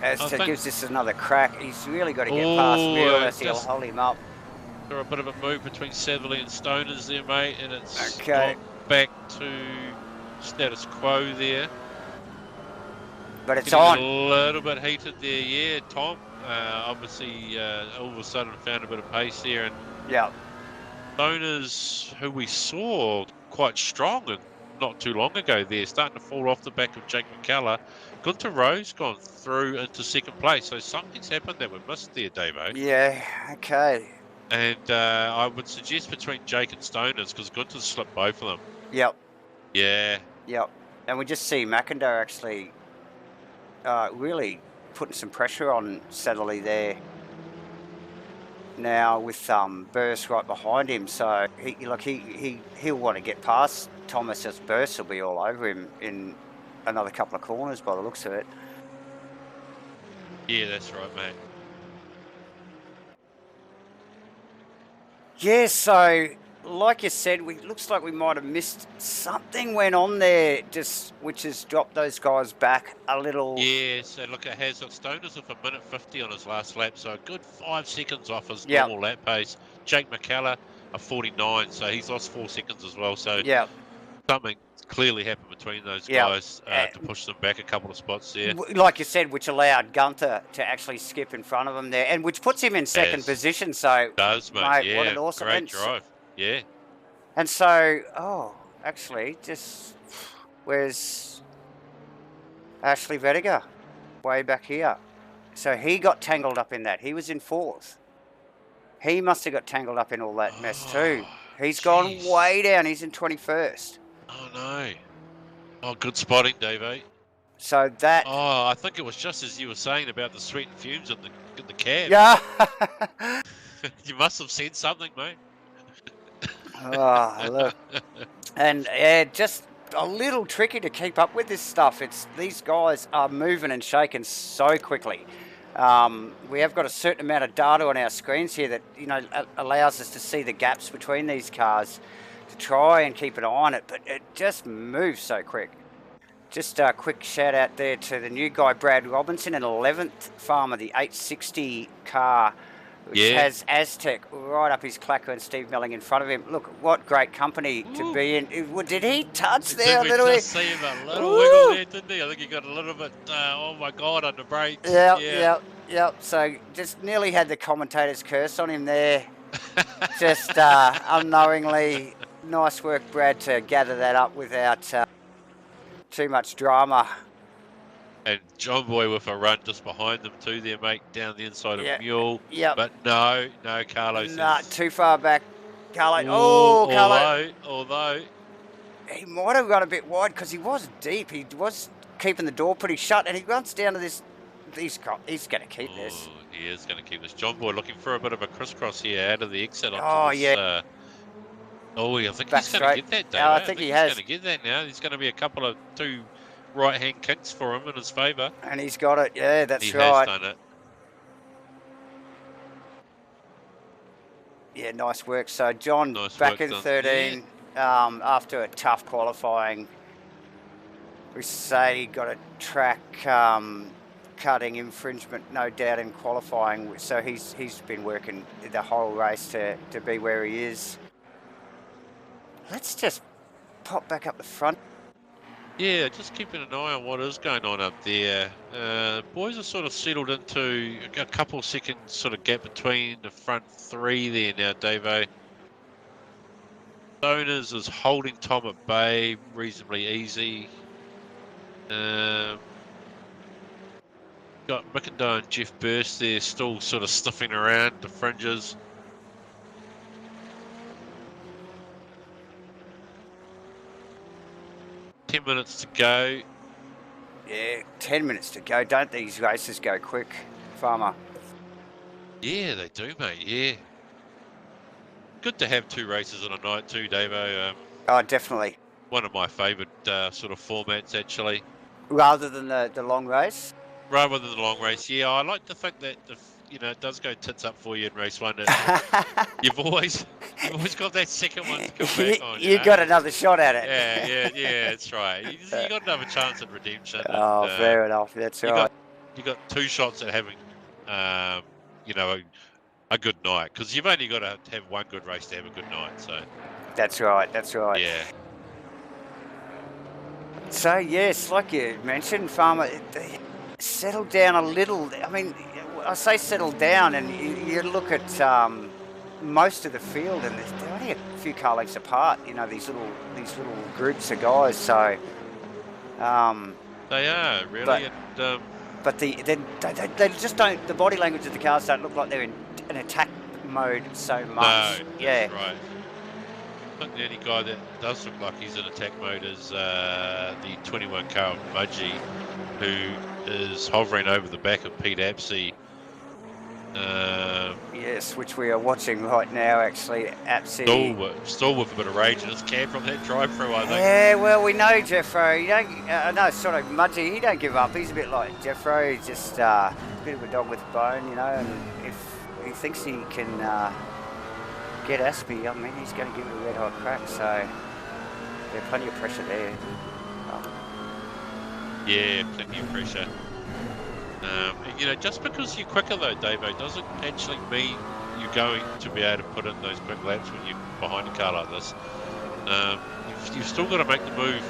Aztec gives this another crack. He's really got to get past Mueller. He'll hold him up. There's a bit of a move between Satherley and Stoners there, mate, and it's back to status quo there. But it's on. A little bit heated there, yeah. Tom obviously all of a sudden found a bit of pace there, and Stoners, who we saw quite strong and not too long ago there, starting to fall off the back of Jake McCullough. Gunter Rose gone through into second place, so something's happened that we missed there, Davo. Yeah, okay. And I would suggest between Jake and Stoners, because Gunter's slipped both of them. Yep. Yeah. Yep. And we just see McIntyre actually really putting some pressure on Satherley there. Now with Burst right behind him, so he'll want to get past Thomas as Burst will be all over him in another couple of corners by the looks of it. Yeah, that's right, mate. Yeah, so like you said, looks like we might have missed something went on there, which has dropped those guys back a little. Yeah, so look, it has got Stoners with a minute 50 on his last lap, so a good 5 seconds off his normal lap pace. Jake McCullough, a 49, so he's lost 4 seconds as well. So something clearly happened between those guys to push them back a couple of spots there. Like you said, which allowed Gunter to actually skip in front of him there, and which puts him in second position. So does, mate, what an awesome great drive. Yeah. And so, actually, where's Ashley Vettiger? Way back here. So he got tangled up in that. He was in 4th. He must have got tangled up in all that mess too. He's gone way down. He's in 21st. Oh, no. Oh, good spotting, Dave. So that... Oh, I think it was just as you were saying about the sweat and fumes in the cab. Yeah. You must have said something, mate. Oh, look. And just a little tricky to keep up with this stuff. These guys are moving and shaking so quickly. We have got a certain amount of data on our screens here that allows us to see the gaps between these cars. to try and keep an eye on it, but it just moves so quick. Just a quick shout out there to the new guy, Brad Robinson, an 11th farmer, the 860 car, which has Aztec right up his clacker and Steve Melling in front of him. Look, what great company to be in. Did he touch there a little bit? Did just see him a little wiggle there, didn't he? I think he got a little bit, oh my God, on the brakes. Yep. So just nearly had the commentator's curse on him there. Just unknowingly. Nice work, Brad, to gather that up without too much drama. And John Boy with a run just behind them too there, mate, down the inside of Mule. Yep. But no, Carlos is... too far back. Carlo. Although... He might have run a bit wide because he was deep. He was keeping the door pretty shut, and he runs down to this... He's going to keep this. He is going to keep this. John Boy looking for a bit of a crisscross here out of the exit onto this... I think he's going to get that, Dave. I think he has. He's going to get that now. There's going to be a couple of two right-hand kicks for him in his favour. And he's got it. Yeah, that's right. He has done it. Yeah, nice work. So John back in 13 after a tough qualifying. We say he got a track cutting infringement, no doubt, in qualifying. So he's been working the whole race to be where he is. Let's just pop back up the front. Yeah, just keeping an eye on what is going on up there. Boys are sort of settled into a couple seconds sort of gap between the front three there now, Davo. Donors is holding Tom at bay reasonably easy. Got Mickendo and Jeff Burst there still sort of sniffing around the fringes. $10 minutes to go. Yeah, 10 minutes to go. Don't these races go quick, Farmer? Yeah, they do, mate. Yeah. Good to have two races in a night too, Davo. Oh, definitely. One of my favourite sort of formats, actually. Rather than the long race? Rather than the long race, yeah. I like to think that it does go tits up for you in race one. You've always got that second one to come back on. You got another shot at it. Yeah, that's right. You got another chance at redemption. Oh, fair enough. That's right. You got two shots at having, a good night, because you've only got to have one good race to have a good night. So. That's right. Yeah. So yes, like you mentioned, Farmer, they settled down a little. I mean, I say settle down, and you look at most of the field, and they're only a few car lengths apart. These little groups of guys. So they are really, but they just don't. The body language of the cars don't look like they're in an attack mode so much. No, yeah, right. I think the only guy that does look like he's in attack mode is the 21 car of Mudgee, who is hovering over the back of Pete Apsey. Yes, which we are watching right now, actually. Apsey. Still with a bit of rage in his cab from that drive-through, I think. Yeah, well, we know Jeffro. Mudgee, he don't give up. He's a bit like Jeffro. He's just a bit of a dog with a bone, and if he thinks he can get Aspie, I mean, he's going to give it a red-hot crack, so there's plenty of pressure there. Yeah, plenty of pressure. Just because you're quicker though, Davo, doesn't actually mean you're going to be able to put in those quick laps when you're behind a car like this. You've still got to make the move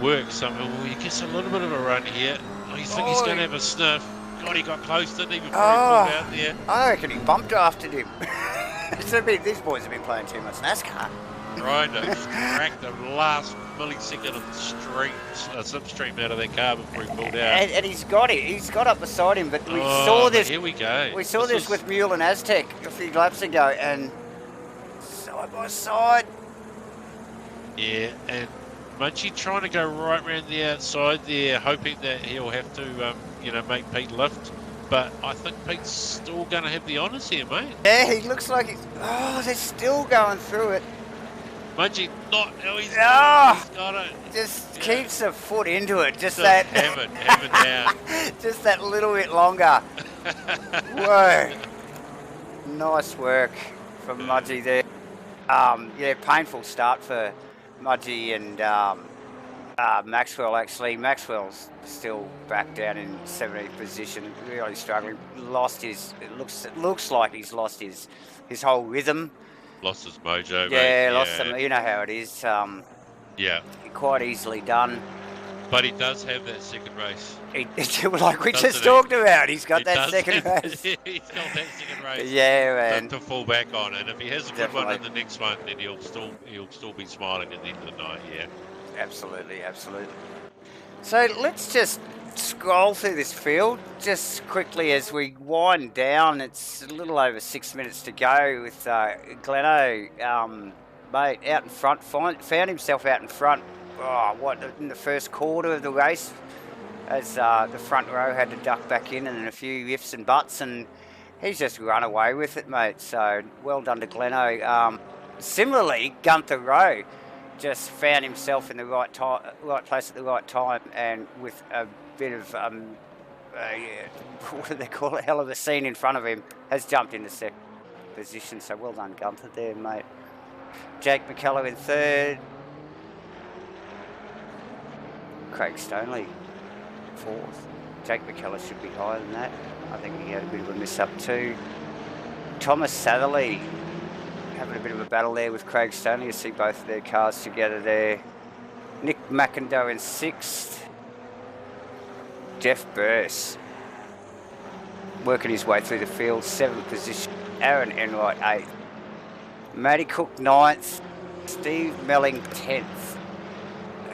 work. So he gets a little bit of a run here. You think he's going to have a sniff? God, he got close, didn't he, before he pulled out there? I reckon he bumped after him. These boys have been playing too much NASCAR. Trying to crack the last millisecond of the slipstream out of that car before he pulled out. And he's got it. He's got up beside him, but we saw this. Here we go. We saw this with Mule and Aztec a few laps ago, and side by side. Yeah, and Munchie trying to go right round the outside there, hoping that he'll have to, make Pete lift. But I think Pete's still going to have the honours here, mate. Yeah, he looks like he's... Oh, they're still going through it. Munchie, he's got it. Just keeps a foot into it. Just have it down. Just that little bit longer. Whoa. Nice work from Mudgee there. Yeah, painful start for Mudgee and Maxwell. Actually, Maxwell's still back down in 17th position, really struggling. Lost his. It looks like he's lost his whole rhythm. Lost his mojo, yeah, mate. Lost some. You know how it is. Yeah. Quite easily done. But he does have that second race. Like we just talked about, he's got that second race. He's got that second race. Yeah, man. To fall back on, and if he has a good one in the next one, then he'll still be smiling at the end of the night. Yeah. Absolutely, absolutely. So let's just scroll through this field just quickly as we wind down. It's a little over 6 minutes to go with Gleno, mate, out in front. Found himself out in front. In the first quarter of the race, as the front row had to duck back in and a few ifs and buts, and he's just run away with it, mate. So well done to Gleno. Similarly, Gunther Rowe just found himself in the right place at the right time, and with a bit of what do they call it? Hell of a scene in front of him, has jumped into second position. So well done, Gunther, there, mate. Jake McKellar in third. Craig Stoneley fourth. Jake McKellar should be higher than that. I think he had a bit of a miss up too. Thomas Satherley having a bit of a battle there with Craig Stoneley. You see both of their cars together there. Nick McIndoe in sixth. Jeff Burse working his way through the field, seventh position. Aaron Enright eighth. Matty Cook ninth. Steve Melling 10th.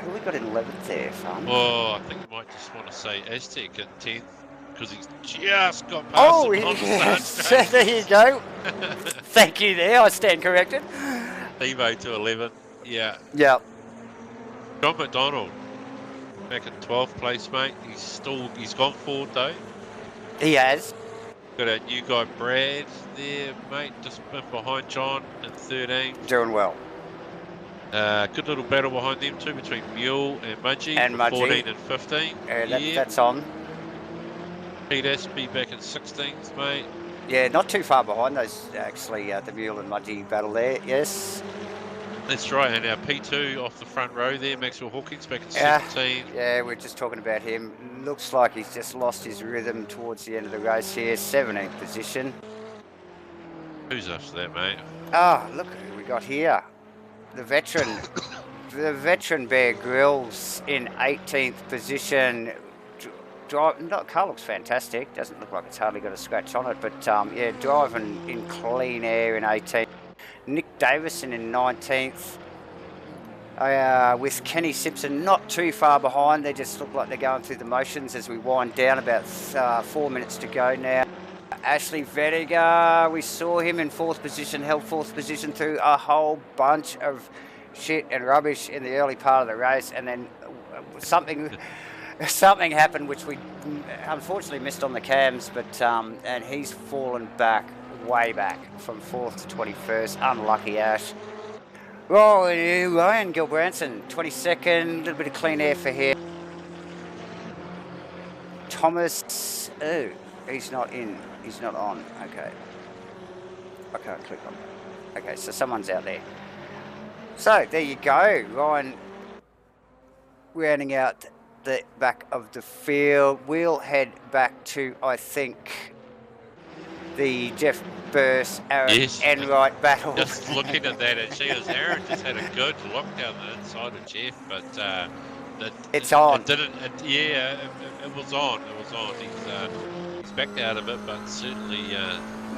Who we got in 11th there, fun? Oh, I think you might just want to say Aztec in 10th, because he's just got past him on the start. There you go. Thank you there, I stand corrected. Evo to 11, yeah. Yeah. John McDonald, back in 12th place, mate. He's gone forward though. He has. Got our new guy Brad there, mate, just behind John in 13. Doing well. Good little battle behind them too, between Mule and Mudgee, 14 and 15. That's on. Pete Aspie back in 16th, mate. Yeah, not too far behind those, actually, the Mule and Mudgee battle there, yes. That's right, and our P2 off the front row there, Maxwell Hawkins back in 17. Yeah, we're just talking about him. Looks like he's just lost his rhythm towards the end of the race here, 17th position. Who's after that, mate? Look who we got here. The veteran Bear Grylls in 18th position. Car looks fantastic. Doesn't look like it's hardly got a scratch on it, but yeah, driving in clean air in 18th. Nick Davison in 19th. With Kenny Simpson not too far behind. They just look like they're going through the motions as we wind down. About 4 minutes to go now. Ashley Vettiger, we saw him in 4th position, held 4th position through a whole bunch of shit and rubbish in the early part of the race, and then something happened which we unfortunately missed on the cams, but and he's fallen way back from 4th to 21st. Unlucky Ash. Ryan Gilbranson, 22nd, a little bit of clean air for him. Thomas, he's not in. He's not on. Okay. I can't click on that. Okay, so someone's out there. So there you go. Ryan rounding out the back of the field. We'll head back to, I think, the Jeff Burse, Aaron Enright battle. Just looking at that, Aaron just had a good look down the inside of Jeff, but it's on. It was on. It was on. He's backed out of it, but certainly...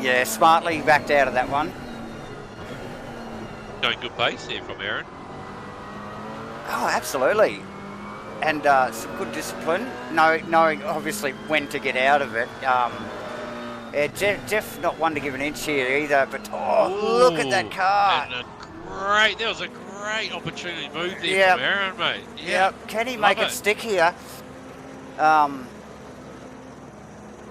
yeah, smartly backed out of that one. Showing good pace there from Aaron. Oh, absolutely. And some good discipline, knowing obviously when to get out of it. Jeff not one to give an inch here either, but look at that car. And that was a great opportunity move there from Aaron, mate. Yep. Can he make it stick here?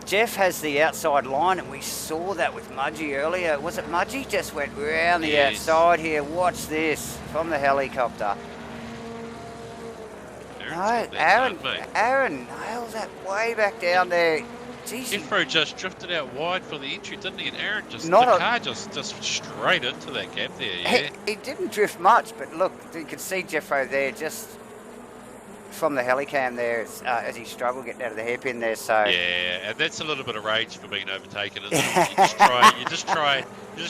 Jeff has the outside line, and we saw that with Mudgee earlier. Was it Mudgee? Just went round the outside here. Watch this from the helicopter. Aaron nailed that way back down there. Jeffro just drifted out wide for the entry, didn't he? And Aaron car just straight into that gap there, yeah. He didn't drift much, but look, you could see Jeffro there just from the helicam there as he struggled getting out of the hairpin there. So yeah, and that's a little bit of rage for being overtaken, isn't it? You just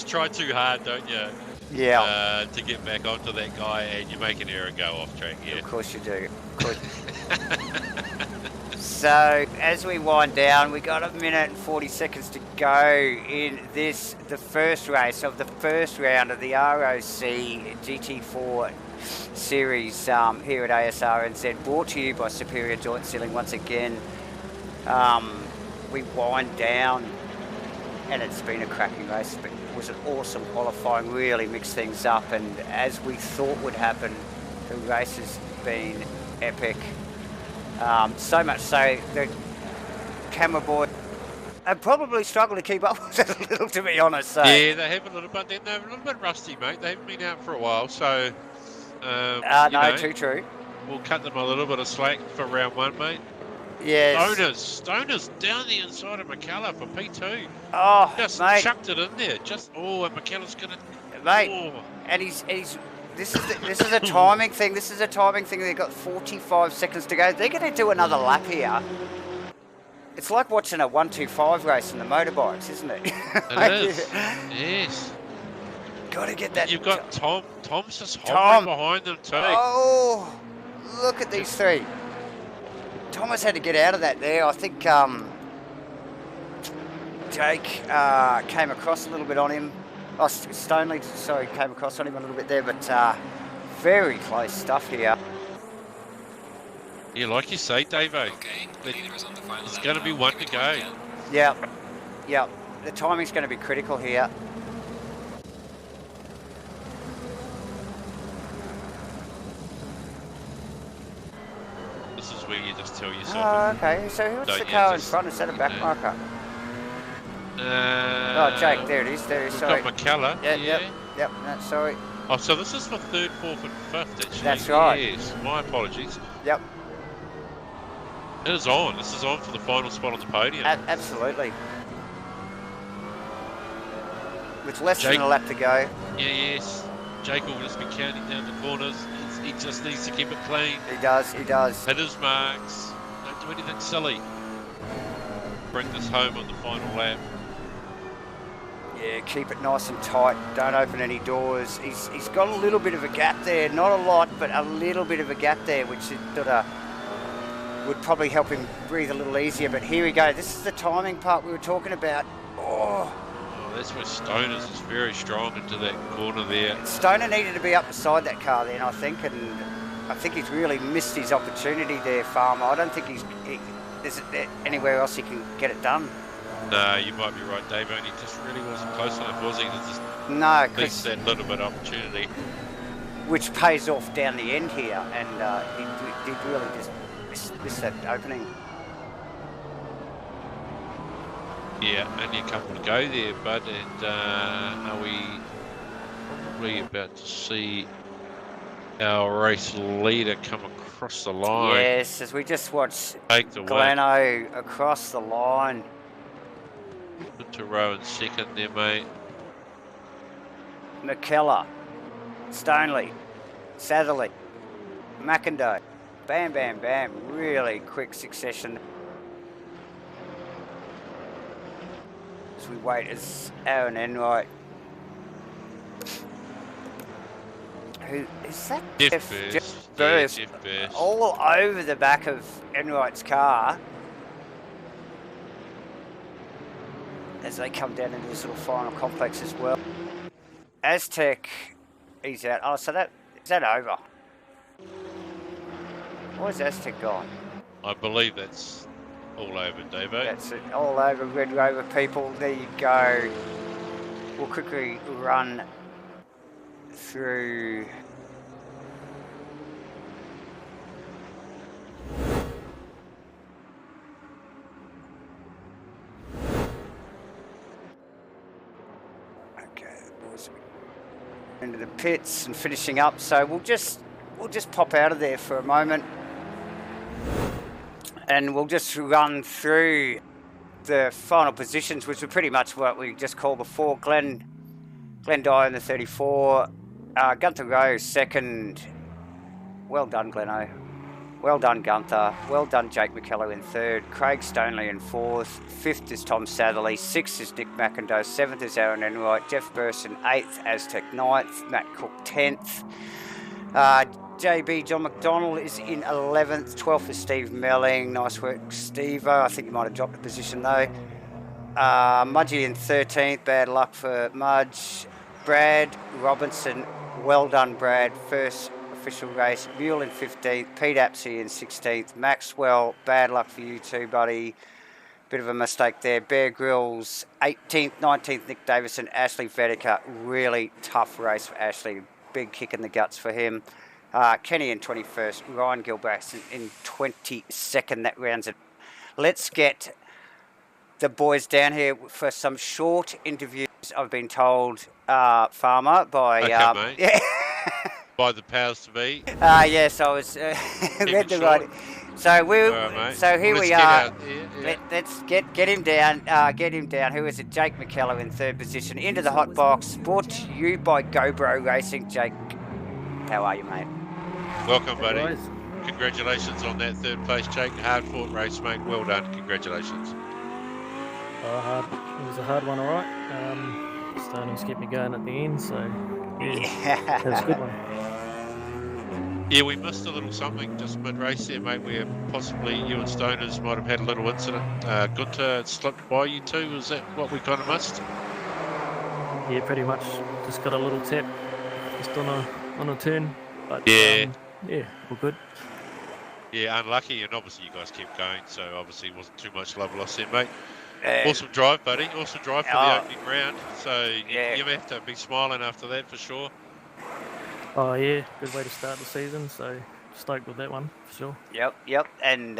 try too hard, don't you? Yeah. To get back onto that guy, and you make an error and go off track. Yeah. Of course you do. Of course. So as we wind down, we got 1 minute and 40 seconds to go in the first race of the first round of the ROC GT4 series here at Asrnz, brought to you by Superior Joint Sealing once again. We wind down, and it's been a cracking race. But it was an awesome qualifying, really mixed things up, and as we thought would happen, the race has been epic. So much so that camera boy have probably struggled to keep up with it a little, to be honest. So. Yeah, they have a little bit. They're a little bit rusty, mate. They haven't been out for a while, so. No, too true. We'll cut them a little bit of slack for round 1, mate. Yes. Stoners down the inside of McCullough for P2. Oh, just mate. Chucked it in there. And McCullough's gonna. Mate, and he's. This is a timing thing. This is a timing thing. They've got 45 seconds to go. They're going to do another lap here. It's like watching a 1-2-5 race in the motorbikes, isn't it? It is. Yes. Got to get that. You've got Tom. Tom's just hovering behind them too. Oh, look at these three. Thomas had to get out of that there. I think Jake came across a little bit on him. Oh, Stoneley, sorry, came across on him a little bit there, but very close stuff here. Yeah, like you say, Davo, there's going to be one to go. Yeah, the timing's going to be critical here. This is where you just tell yourself. Oh, okay, so what's the car in front? Is that a back marker? Oh, Jake, there it is. Sorry. Got McCullough. Yep. No, sorry. Oh, so this is for 3rd, 4th, and 5th, actually. That's right. Yes, my apologies. Yep. It is on. This is on for the final spot on the podium. Absolutely. With less than a lap to go. Yes. Jake will just be counting down the corners. He just needs to keep it clean. He does. Hit his marks. Don't do anything silly. Bring this home on the final lap. Yeah, keep it nice and tight. Don't open any doors. He's got a little bit of a gap there. Not a lot, but a little bit of a gap there, which sort of would probably help him breathe a little easier. But here we go. This is the timing part we were talking about. Oh, that's where Stoners is very strong into that corner there. Stoner needed to be up beside that car then, I think, and I think he's really missed his opportunity there, Farmer. I don't think there's anywhere else he can get it done. No, you might be right, Dave. He just really wasn't close enough, was he? No, missed that little bit of opportunity. Which pays off down the end here, and he did really just miss that opening. Yeah, only a couple to go there, bud. And are we about to see our race leader come across the line? Yes, as we just watched Gleno across the line. Good to row in 2nd there, mate. McKellar, Stoneley, Satherley, McIndoe. Bam, bam, bam. Really quick succession. As we wait as Aaron Enright. Who is that? Jeff Burst. Yeah, Jeff Burst. All over the back of Enright's car. As they come down into this little final complex as well. Aztec, he's out. Oh, so is that over? Where's Aztec gone? I believe that's all over, Davo. That's it, all over, Red Rover people. There you go. We'll quickly run through. Into the pits and finishing up, so we'll just pop out of there for a moment and we'll just run through the final positions, which were pretty much what we just called before. Glenn Dyer in the 34, Gunther Rowe second. Well done, Gleno. Well done, Gunther. Well done, Jake McKellar in third. Craig Stoneley in fourth. Fifth is Tom Satherley. Sixth is Nick McIndoe. Seventh is Aaron Enright. Jeff Burson eighth. Aztec ninth. Matt Cook 10th. JB John McDonald is in 11th. 12th is Steve Melling. Nice work, Steve. I think you might have dropped a position though. Mudgey in 13th. Bad luck for Mudge. Brad Robinson. Well done, Brad. First official race. Mule in 15th. Pete Apsey in 16th. Maxwell, bad luck for you too, buddy. Bit of a mistake there. Bear Grylls 18th, 19th. Nick Davison. Ashley Vedica. Really tough race for Ashley. Big kick in the guts for him. Kenny in 21st. Ryan Gilbert in 22nd. That rounds it. Let's get the boys down here for some short interviews. I've been told, Farmer, by okay, yeah. By the powers to be. Yes, I was read the right. So here we are. Let's get him down. Get him down. Who is it? Jake McKellar in third position. Into the hot box. Brought to you by GoBro Racing. Jake, how are you, mate? Welcome, buddy. Congratulations on that third place, Jake. Hard fought race, mate. Well done. Congratulations. It was a hard one, all right. Stoners kept me going at the end, so yeah, it was a good one. Yeah, we missed a little something just mid-race there, mate, where possibly you and Stoners might have had a little incident. Gunther slipped by you too. Was that what we kind of missed? Yeah, pretty much. Just got a little tap just on a turn. But yeah, all good. Yeah, unlucky, and obviously you guys kept going, so obviously it wasn't too much love lost there, mate. Awesome drive, buddy. Awesome drive for the opening round. So you have to be smiling after that for sure. Oh yeah, good way to start the season. So stoked with that one for sure. Yep. And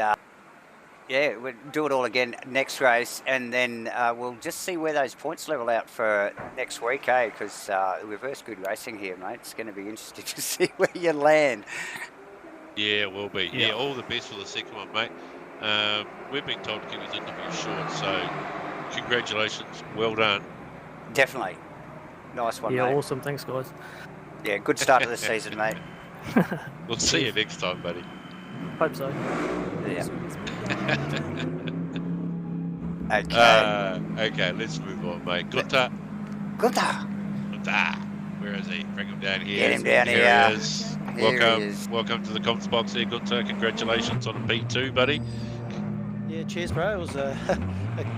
we'll do it all again next race, and then we'll just see where those points level out for next week, eh? Because reverse good racing here, mate. It's going to be interesting to see where you land. Yeah, it will be. Yeah, all the best for the second one, mate. We've been told to keep his interview short, so congratulations. Well done. Definitely. Nice one, mate. Yeah, awesome. Thanks, guys. Yeah, good start to the season, mate. We'll see you next time, buddy. Hope so. Yeah. Okay, let's move on, mate. Gunther. Where is he? Bring him down here. Get him down here. He is. Welcome to the comms box here, Gunther. Congratulations on a P2, buddy. Yeah, cheers, bro. It was a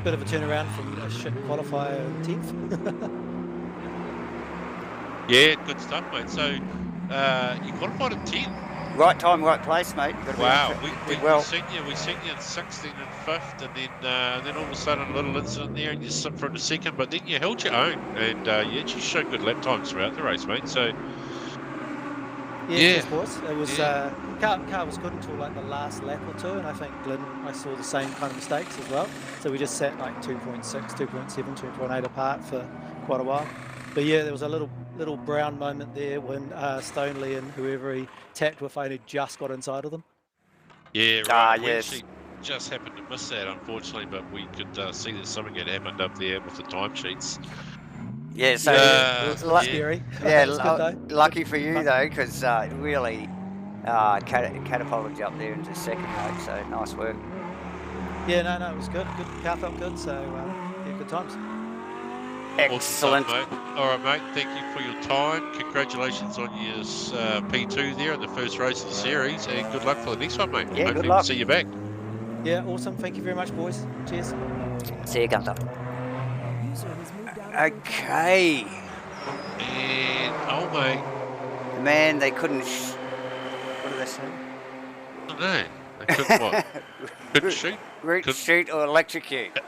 bit of a turnaround from a shit qualifier 10th. Yeah, good stuff, mate. So, you qualified at 10. Right time, right place, mate. Wow, we seen you in 16th and 5th, and then all of a sudden a little incident there, and you slipped from the second, but then you held your own, and you actually showed good lap times throughout the race, mate. So, cheers, boys. It was car was good until like the last lap or two, and I think I saw the same kind of mistakes as well. So we just sat like 2.6, 2.7, 2.8 apart for quite a while. But yeah, there was a little brown moment there when Stoneley and whoever he tapped with only just got inside of them. Yeah, right. Yes. We just happened to miss that, unfortunately, but we could see that something had happened up there with the timesheets. Yeah, so scary. Yeah, lucky for you though, because really catapulted you up there into second, mate. So nice work. Yeah, no, it was good. Good car felt good. So good times. Excellent. Awesome stuff, mate. All right, mate. Thank you for your time. Congratulations on your P2 there in the first race of the series, and good luck for the next one, mate. Yeah, hopefully good luck. We'll see you back. Yeah, awesome. Thank you very much, boys. Cheers. See you, Gunther. Okay. And mate. Man, they couldn't. What did they say? I don't know. They couldn't what? Couldn't shoot? Shoot or electrocute.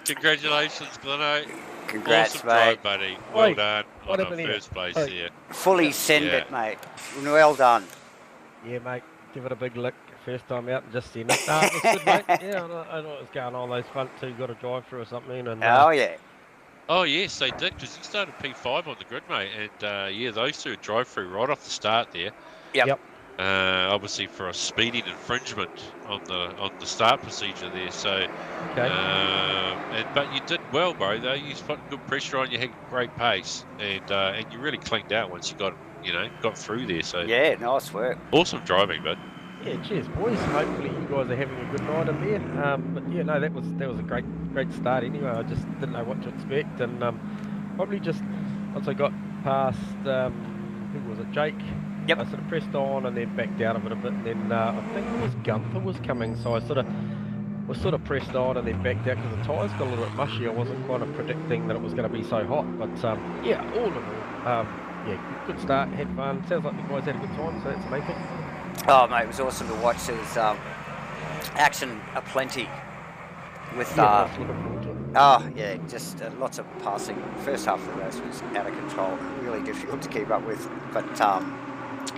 Congratulations, Gleno. Congrats, awesome mate. Drive, buddy. Well done on our first place here. Fully send it, mate. Well done. Yeah, mate. Give it a big lick first time out and just send it. No, it was good, mate. Yeah, I know what was going on. Those front two got a drive through or something. And, Oh, yes, they did, because you started P5 on the grid, mate. And, those two drove through right off the start there. Yep. obviously for a speeding infringement on the start procedure there. So, but you did well, bro. Though you put good pressure on, you had great pace, and you really cleaned out once you got through there. So yeah, nice work. Awesome driving, bud. Yeah, cheers, boys. Hopefully you guys are having a good night in there. But yeah, no, that was a great start. Anyway, I just didn't know what to expect, and probably just once I got past who was it, Jake? Yep. I sort of pressed on and then backed out of it a bit, and then I think it was Gunther was coming, so I was pressed on and then backed out because the tyres got a little bit mushy. I wasn't kind of predicting that it was going to be so hot, but yeah, all in all, yeah, good start, had fun. Sounds like the guys had a good time, so that's the main thing. Oh, mate, it was awesome to watch. There's action aplenty with oh yeah, just lots of passing. First half of the race was out of control, really difficult to keep up with, but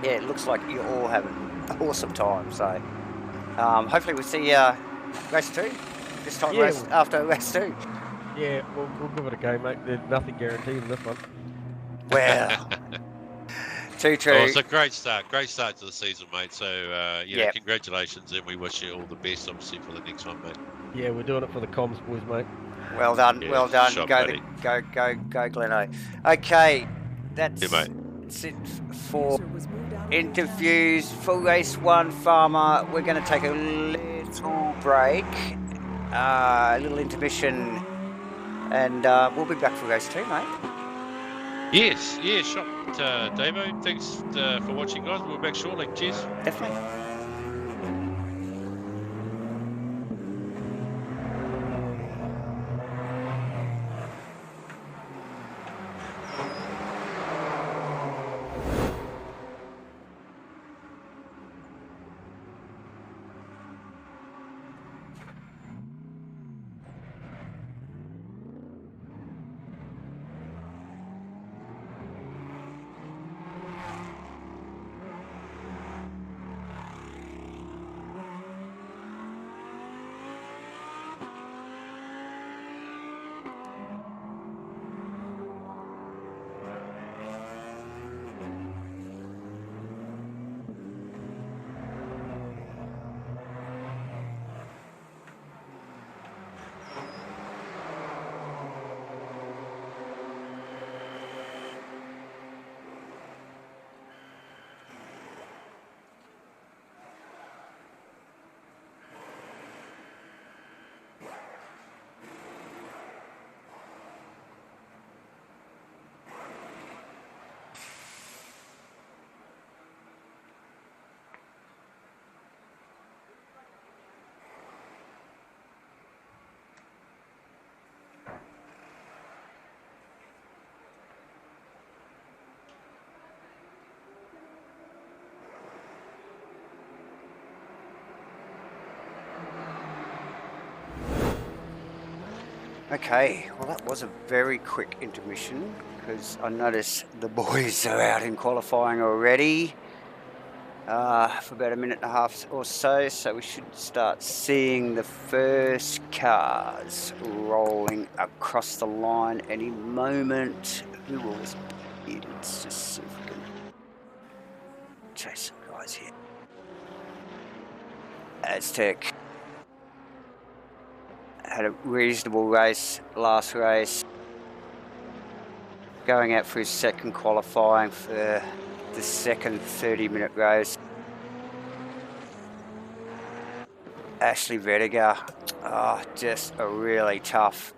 yeah, it looks like you're all having an awesome time. So hopefully we'll see race 2 this time, yeah, after race 2. Yeah, we'll give it a go, mate. There's nothing guaranteed in this one. Well, too true. Oh, it's a great start to the season, mate. So yeah, congratulations, and we wish you all the best, obviously, for the next one, mate. Yeah, we're doing it for the comms, boys, mate. Well done, yeah, well done. Shot, go, Gleno. Okay, that's it for interviews for race 1, Farmer. We're going to take a little break, a little intermission, and we'll be back for race 2, mate. Yes, shot, Davo. Thanks for watching, guys. We'll be back shortly. Cheers. Definitely. Okay, well that was a very quick intermission because I noticed the boys are out in qualifying already for about a minute and a half or so, so we should start seeing the first cars rolling across the line any moment. Who will this be? Let's just see if we can chase some guys here. Aztec had a reasonable race last race, going out for his second qualifying for the second 30-minute race. Ashley Vediger, just a really tough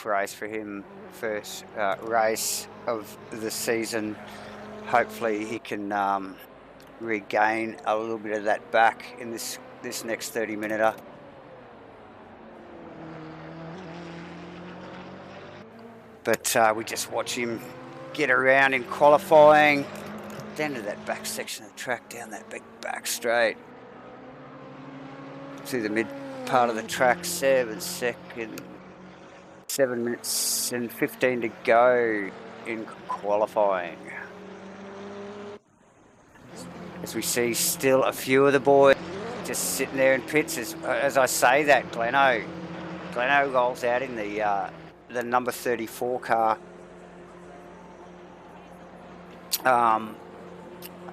race for him. First race of the season. Hopefully he can regain a little bit of that back in this next 30-minute. But we just watch him get around in qualifying, down to that back section of the track, down that big back straight, through the mid part of the track, 7 minutes and 15 to go in qualifying. As we see still a few of the boys just sitting there in pits. As I say that, Gleno rolls out in the number 34 car.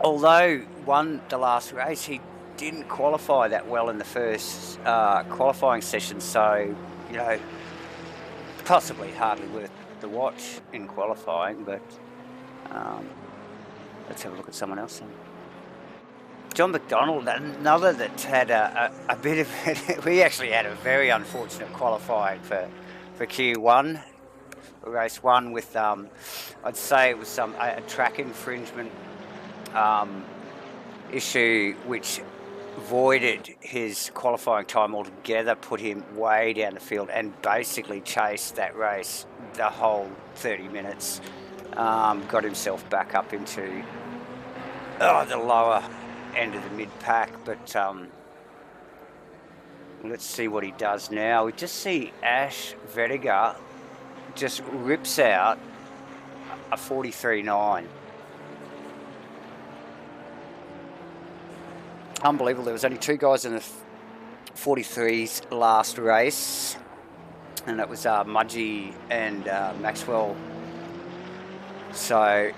although won the last race, he didn't qualify that well in the first qualifying session. So, you know, possibly hardly worth the watch in qualifying. But let's have a look at someone else then. John McDonald, another that had a bit of... we actually had a very unfortunate qualifying for Q1. Race 1 with, I'd say it was a track infringement issue which voided his qualifying time altogether, put him way down the field and basically chased that race the whole 30 minutes. Got himself back up into the lower end of the mid-pack, but let's see what he does now. We just see Ash Vediger just rips out a 43.9. Unbelievable. There was only 2 guys in the 43's last race, and that was Mudgee and Maxwell. So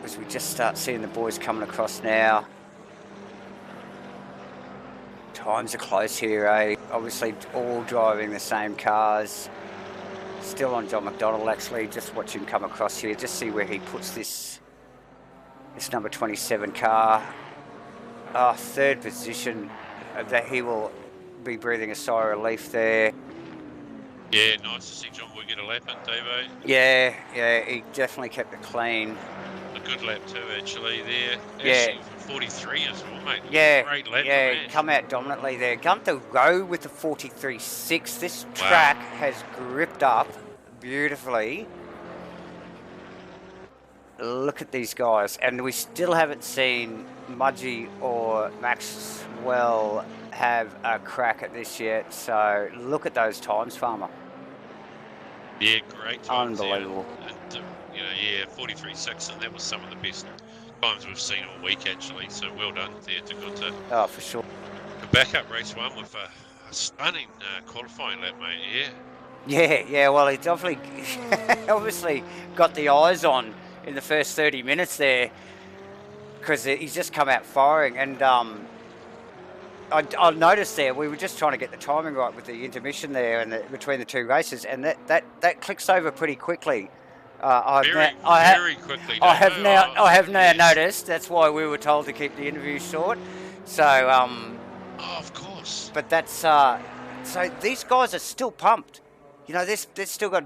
as we just start seeing the boys coming across now, times are close here, eh? Obviously all driving the same cars. Still on John McDonald, actually. Just watch him come across here. Just see where he puts this number 27 car. 3rd position. That he will be breathing a sigh of relief there. Yeah, nice to see John Wood get a lap in, Davo. Yeah, he definitely kept it clean. A good lap too, actually, there. Yeah. 43 as well, mate. Yeah, great lap. yeah, come out dominantly there. Gunther Rowe with the 43.6. This track has gripped up beautifully. Look at these guys, and we still haven't seen Mudgee or Maxwell have a crack at this yet. So look at those times, Farmer. Yeah, great times. Unbelievable. And, 43.6, and that was some of the best times we've seen all week, actually. So well done there to Gunther. Oh, for sure. The backup race 1 with a stunning qualifying lap, mate. Yeah. Well, he definitely, obviously, got the eyes on in the first 30 minutes there, because he's just come out firing. And I noticed there we were just trying to get the timing right with the intermission there and between the 2 races, and that clicks over pretty quickly. Very quickly. I have now noticed. That's why we were told to keep the interview short. So of course. But that's so these guys are still pumped. You know, they've still got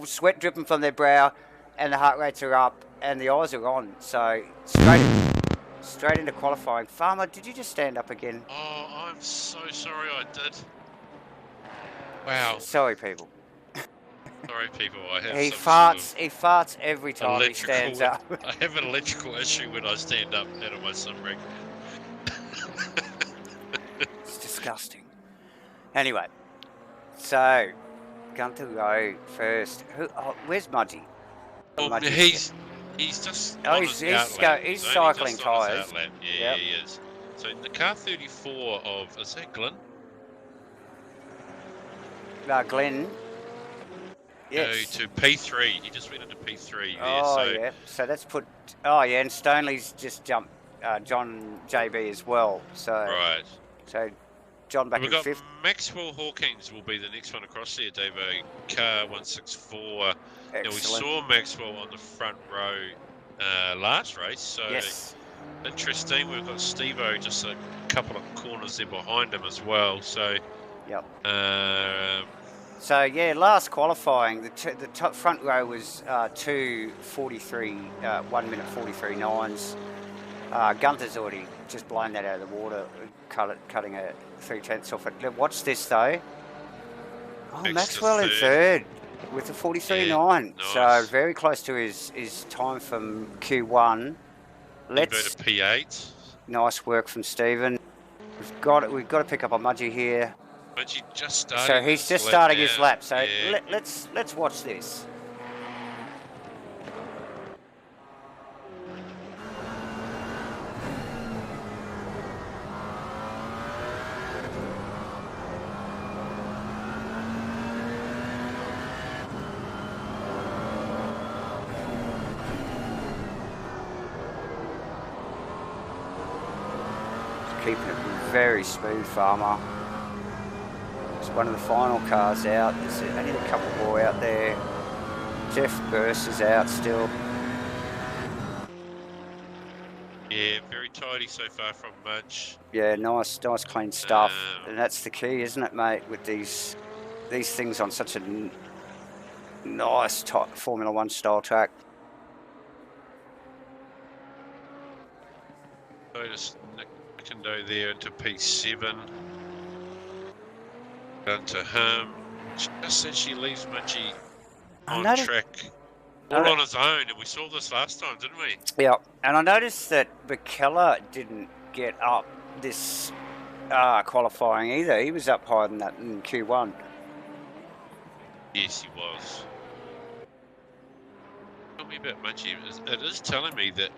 sweat dripping from their brow, and the heart rates are up, and the eyes are on. So straight into qualifying. Farmer, did you just stand up again? Oh, I'm so sorry I did. Wow. Sorry, people. Sorry, people. I have he farts every time he stands up. I have an electrical issue when I stand up out of my sunroof. It's disgusting. Anyway, so Gunther Rowe first. Where's Mudgee? Well, he's just he's cycling tyres. Yeah, he is. So the car 34 of, is that Glenn? Glenn. Yes. Go to P3. He just went into P3 there. Oh, yeah. So that's put... Oh, yeah, and Stonley's just jumped John JB as well. So right. So John back in 5th. We've got Maxwell Hawkins will be the next one across there, Davo. Car 164. Now, we saw Maxwell on the front row last race. So yes. Interesting. We've got Steve-O just a couple of corners there behind him as well. So... Yep. So yeah, last qualifying, the top front row was 2:43, 1 minute 43.9s. Gunther's already just blown that out of the water, cutting a 3/10 off it. Watch this though. Oh, Maxwell in 3rd with a 43.9. Yeah, nice. So very close to his time from Q1. Let's P8. Nice work from Stephen. We've got to pick up on Mudgee here. Mudgee just started. So he's just starting his lap. So yeah. let's watch this. keeping it very smooth, Farmer. It's one of the final cars out. There's only a couple more out there. Jeff Burse is out still. Yeah, very tidy so far from Mudge. Yeah, nice clean stuff. And that's the key, isn't it, mate, with these things on such a nice Formula 1 style track. Notice Nick Kindo there into P7. Down to him. Just as she leaves Mudgey on track. All on his own, and we saw this last time, didn't we? Yeah, and I noticed that McKellar didn't get up this qualifying either. He was up higher than that in Q1. Yes, he was. Tell me about Mudgey. It is telling me that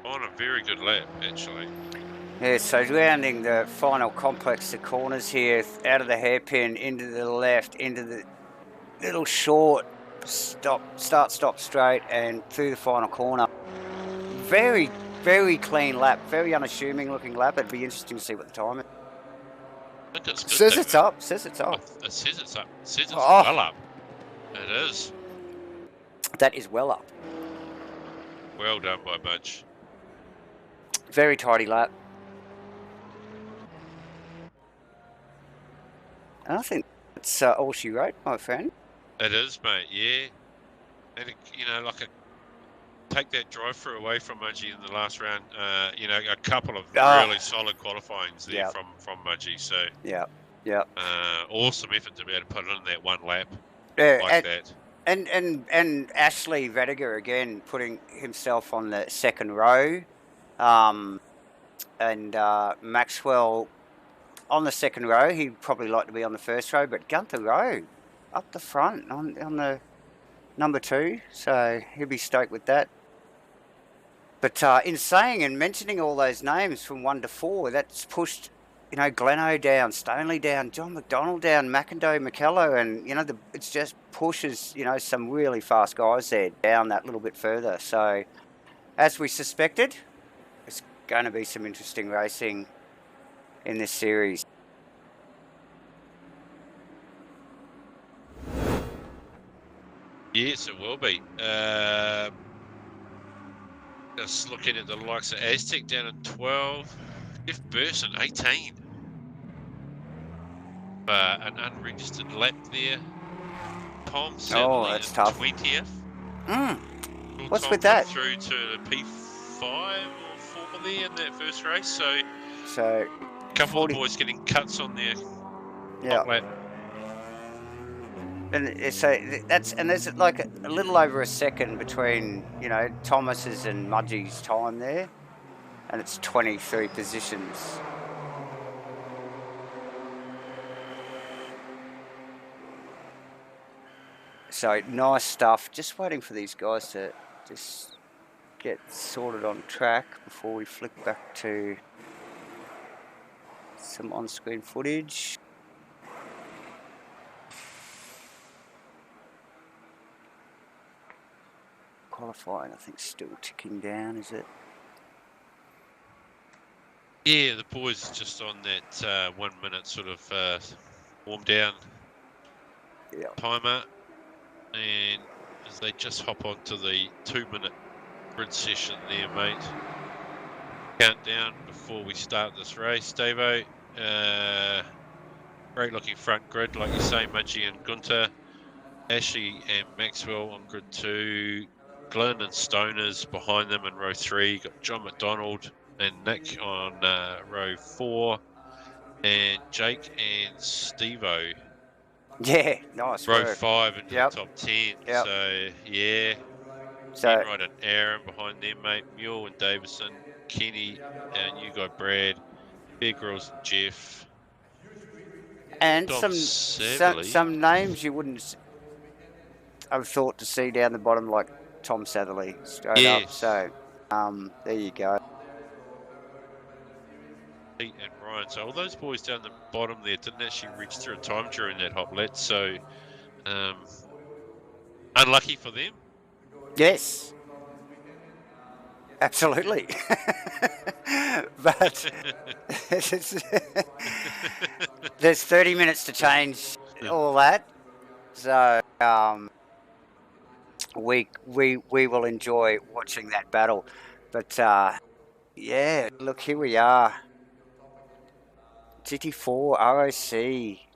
on a very good lap, actually. Yeah, so rounding the final complex, the corners here, out of the hairpin, into the left, into the little short start, stop straight, and through the final corner. Very, very clean lap, very unassuming looking lap. It'd be interesting to see what the time is. I think it's good. Says it's up, says it's up. It says it's up. It says it's well up. It is. That is well up. Well done by Mudge. Very tidy lap. And I think that's all she wrote, my friend. It is, mate, yeah. And, you know, take that drive-through away from Mudgey in the last round. You know, a couple of really solid qualifyings there from Mudgey. So, awesome effort to be able to put it in that one lap that. And Ashley Vediger again putting himself on the second row. And Maxwell on the second row. He'd probably like to be on the first row, but Gunther Rowe up the front on the number 2, so he'll be stoked with that. But in saying and mentioning all those names from 1 to 4, that's pushed, you know, Gleno down, Stoneley down, John McDonald down, McIndoe, McKellar, and, you know, it's just pushes, you know, some really fast guys there down that little bit further. So, as we suspected, it's going to be some interesting racing in this series. Yes, it will be. Just looking at the likes of Aztec down at 12, Jeff Burson 18. An unregistered lap there. Tom Sadlerly that's in tough. 20th. What's Tom with that? Through to P5 or 4 there in that first race. So a couple of boys getting cuts on their top lap. And so there's like a little over a second between, you know, Thomas's and Mudgey's time there, and it's 23 positions. So nice stuff. Just waiting for these guys to just get sorted on track before we flick back to some on-screen footage. Qualifying, I think, still ticking down, is it? Yeah, the boys just on that 1 minute sort of warm down timer, and as they just hop onto the 2 minute grid session there, mate. Countdown before we start this race, Davo. Great looking front grid, like you say, Mudgey and Gunter. Ashley and Maxwell on grid 2. Glenn and Stoners behind them in row 3. Got John McDonald and Nick on row 4. And Jake and Stevo. Yeah, nice row work. 5 into the top 10. Yep. So, yeah. So, Enright and Aaron behind them, mate. Mule and Davison. Kenny and you got Brad. Bear Grylls and Jeff. and Dom some names you wouldn't have thought to see down the bottom, like Tom Satherley, straight up. So, there you go. Pete and Ryan. So all those boys down the bottom there didn't actually register a time during that hot let. So, unlucky for them. Yes. Absolutely. But there's 30 minutes to change all that. So we will enjoy watching that battle. But yeah, look, here we are. GT4 ROC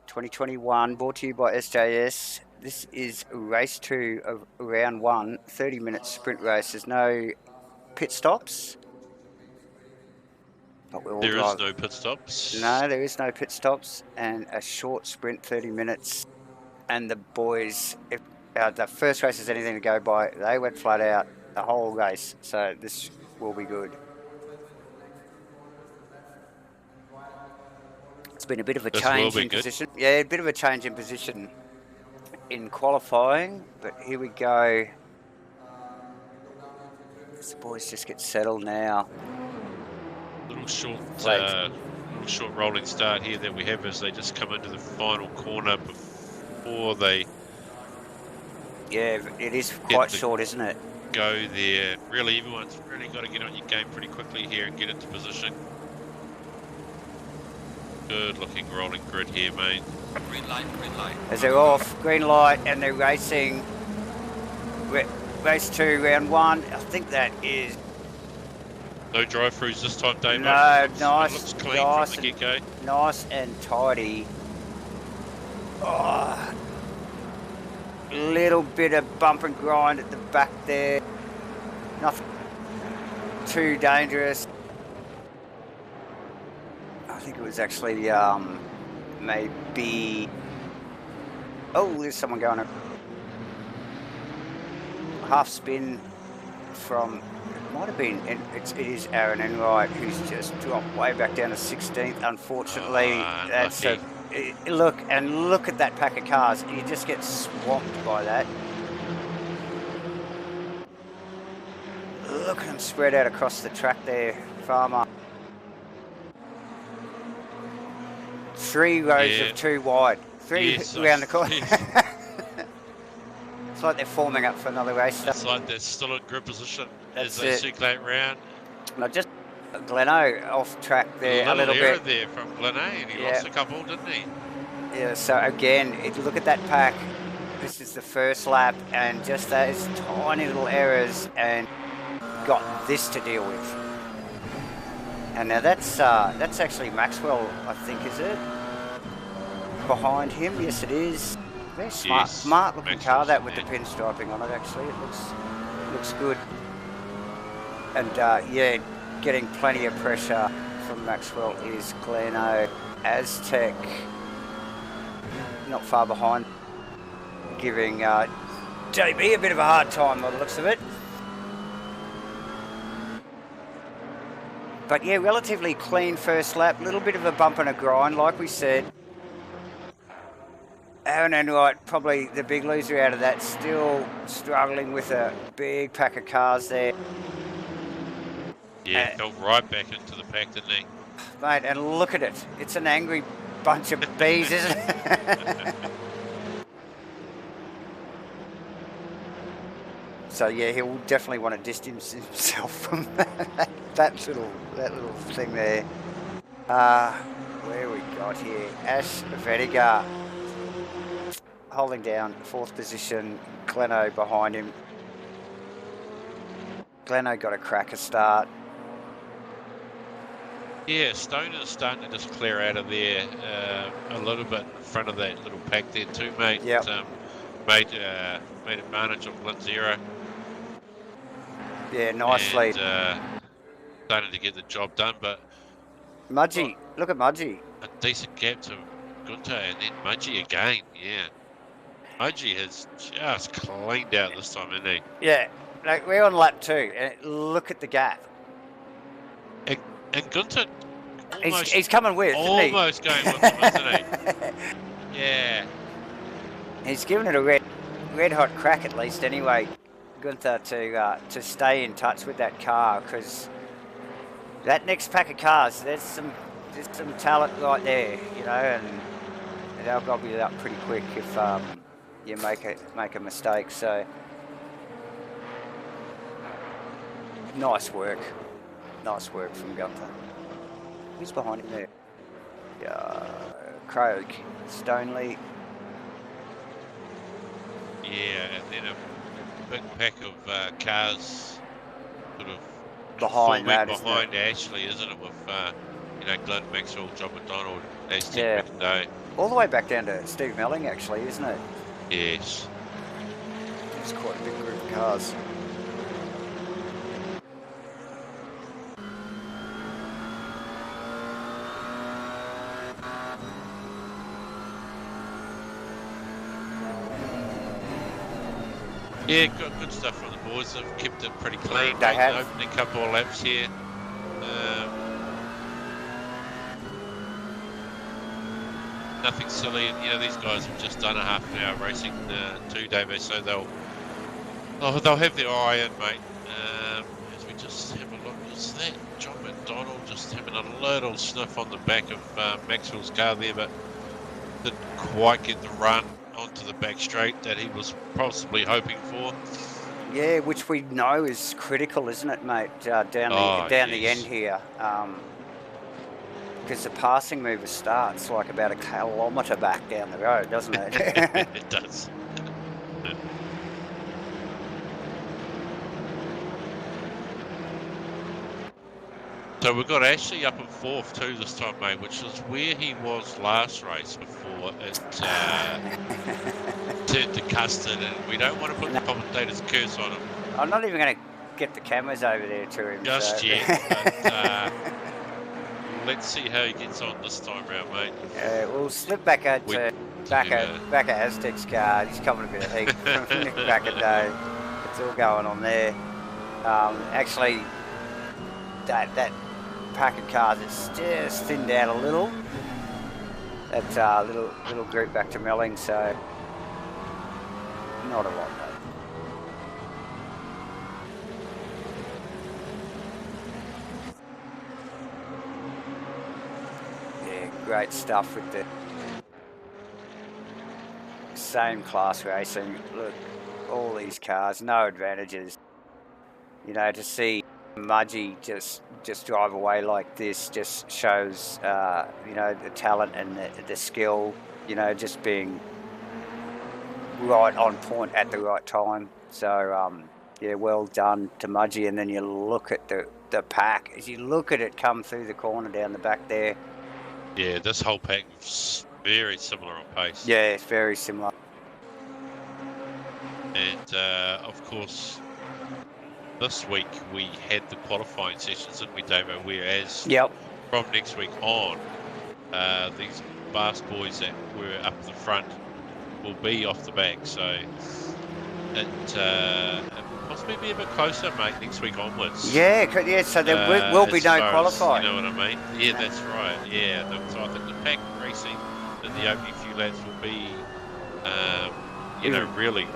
2021, brought to you by SJS. This is race 2 of round 1, 30-minute sprint race. There's no pit stops. But we'll There is no pit stops. No, there is no pit stops, and a short sprint, 30 minutes. And the boys, if the first race is anything to go by, they went flat out the whole race. So this will be good. It's been a bit of a change in position. Yeah, a bit of a change in position in qualifying, but here we go. As the boys just get settled now. Little short rolling start here that we have as they just come into the final corner before they. Yeah, it is quite short, isn't it? Go there. Really, everyone's really got to get on your game pretty quickly here and get into position. Good looking rolling grid here, mate. Green light, green light. As they're off, green light, and they're racing. Race 2, round 1. I think that is. No drive-throughs this time, Dave. No, nice. It looks clean from the get-go. Nice and tidy. Oh, little bit of bump and grind at the back there. Nothing too dangerous. I think it was actually maybe. Oh, there's someone going a half spin from. It might have been. It is RND-1 who's just dropped way back down to 16th. Unfortunately, that's a look at that pack of cars. You just get swamped by that. Look at them spread out across the track there, Farmer. 3 rows of 2 wide. 3 around the corner. Yes. It's like they're forming up for another race. It's like they're still in grid position as they circulate round. No, just Gleno off track there a little bit. There from Gleno, and he lost a couple, didn't he? Yeah, so again, if you look at that pack, this is the first lap, and just those tiny little errors, and got this to deal with. And now that's actually Maxwell, I think, is it? Behind him, yes, it is. Very smart, smart looking car that with the pinstriping on it. Actually, it looks good. And yeah, getting plenty of pressure from Maxwell is Gleno. Aztec not far behind, giving JB a bit of a hard time by the looks of it. But yeah, relatively clean first lap, little bit of a bump and a grind, like we said. RND-1, probably the big loser out of that, still struggling with a big pack of cars there. Yeah, fell right back into the pack, didn't he? Mate, and look at it. It's an angry bunch of bees, isn't it? So yeah, he'll definitely want to distance himself from that little thing there. Where we got here? Ash Vedigar holding down 4th position. Gleno behind him. Gleno got a cracker start. Yeah, Stoner's starting to just clear out of there a little bit in front of that little pack there too, mate. Yep. Made advantage of Linzero. Yeah, nicely. And, starting to get the job done, but Mudgy, look at Mudgy. A decent gap to Gunter, and then Mudgy again. Yeah, Mudgy has just cleaned out this time, isn't he? Yeah, like we're on lap 2, and look at the gap. And Gunter, he's coming with, almost going with him, isn't he? Yeah. He's given it a red hot crack at least, anyway. Gunther to stay in touch with that car, because that next pack of cars, there's some talent right there, you know, and they'll gobble you up pretty quick if you make a mistake. So nice work. Nice work from Gunther. Who's behind him there? Krog, Stoneley. Yeah, and then a big pack of cars sort of Behind that, behind Ashley, isn't it? With Glenn Maxwell, John McDonald, Aztec McIndoe. All the way back down to Steve Melling, actually, isn't it? Yes. It's quite a big group of cars. Yeah, good stuff from the boys. They've kept it pretty clean. They have. Opening a couple of laps here. Nothing silly, and these guys have just done a half an hour racing too, David, so they'll have their eye in, mate. As we just have a look, is that John McDonald just having a little sniff on the back of Maxwell's car there, but didn't quite get the run onto the back straight that he was possibly hoping for. Yeah, which we know is critical, isn't it, mate? Down the end here, because the passing mover starts like about a kilometre back down the road, doesn't it? It does. So we've got Ashley up in 4th too this time, mate, which is where he was last race before it turned to custard, and we don't want to put the commentator's curse on him. I'm not even going to get the cameras over there to him. Just yet, but let's see how he gets on this time round, mate. We'll slip back at back at Aztec's car. He's coming a bit of heat from back a day. It's all going on there. Actually, that pack of cars is just thinned out a little. That little group back to Melling, so not a lot though. Yeah, great stuff with the same class racing. Look, all these cars, no advantages. To see Mudgee just drive away like this just shows the talent and the skill, just being right on point at the right time. So well done to Mudgee. And then you look at the pack as you look at it come through the corner down the back there. Yeah, this whole pack is very similar on pace. Yeah, it's very similar. And of course, this week we had the qualifying sessions, didn't we, Davo? Whereas from next week on, these Basque boys that were up the front will be off the back. So it will possibly be a bit closer, mate, next week onwards. Yeah, so there will be no qualifying. You know what I mean? Yeah, that's right. Yeah, so I think the pack racing in the opening few laps will be really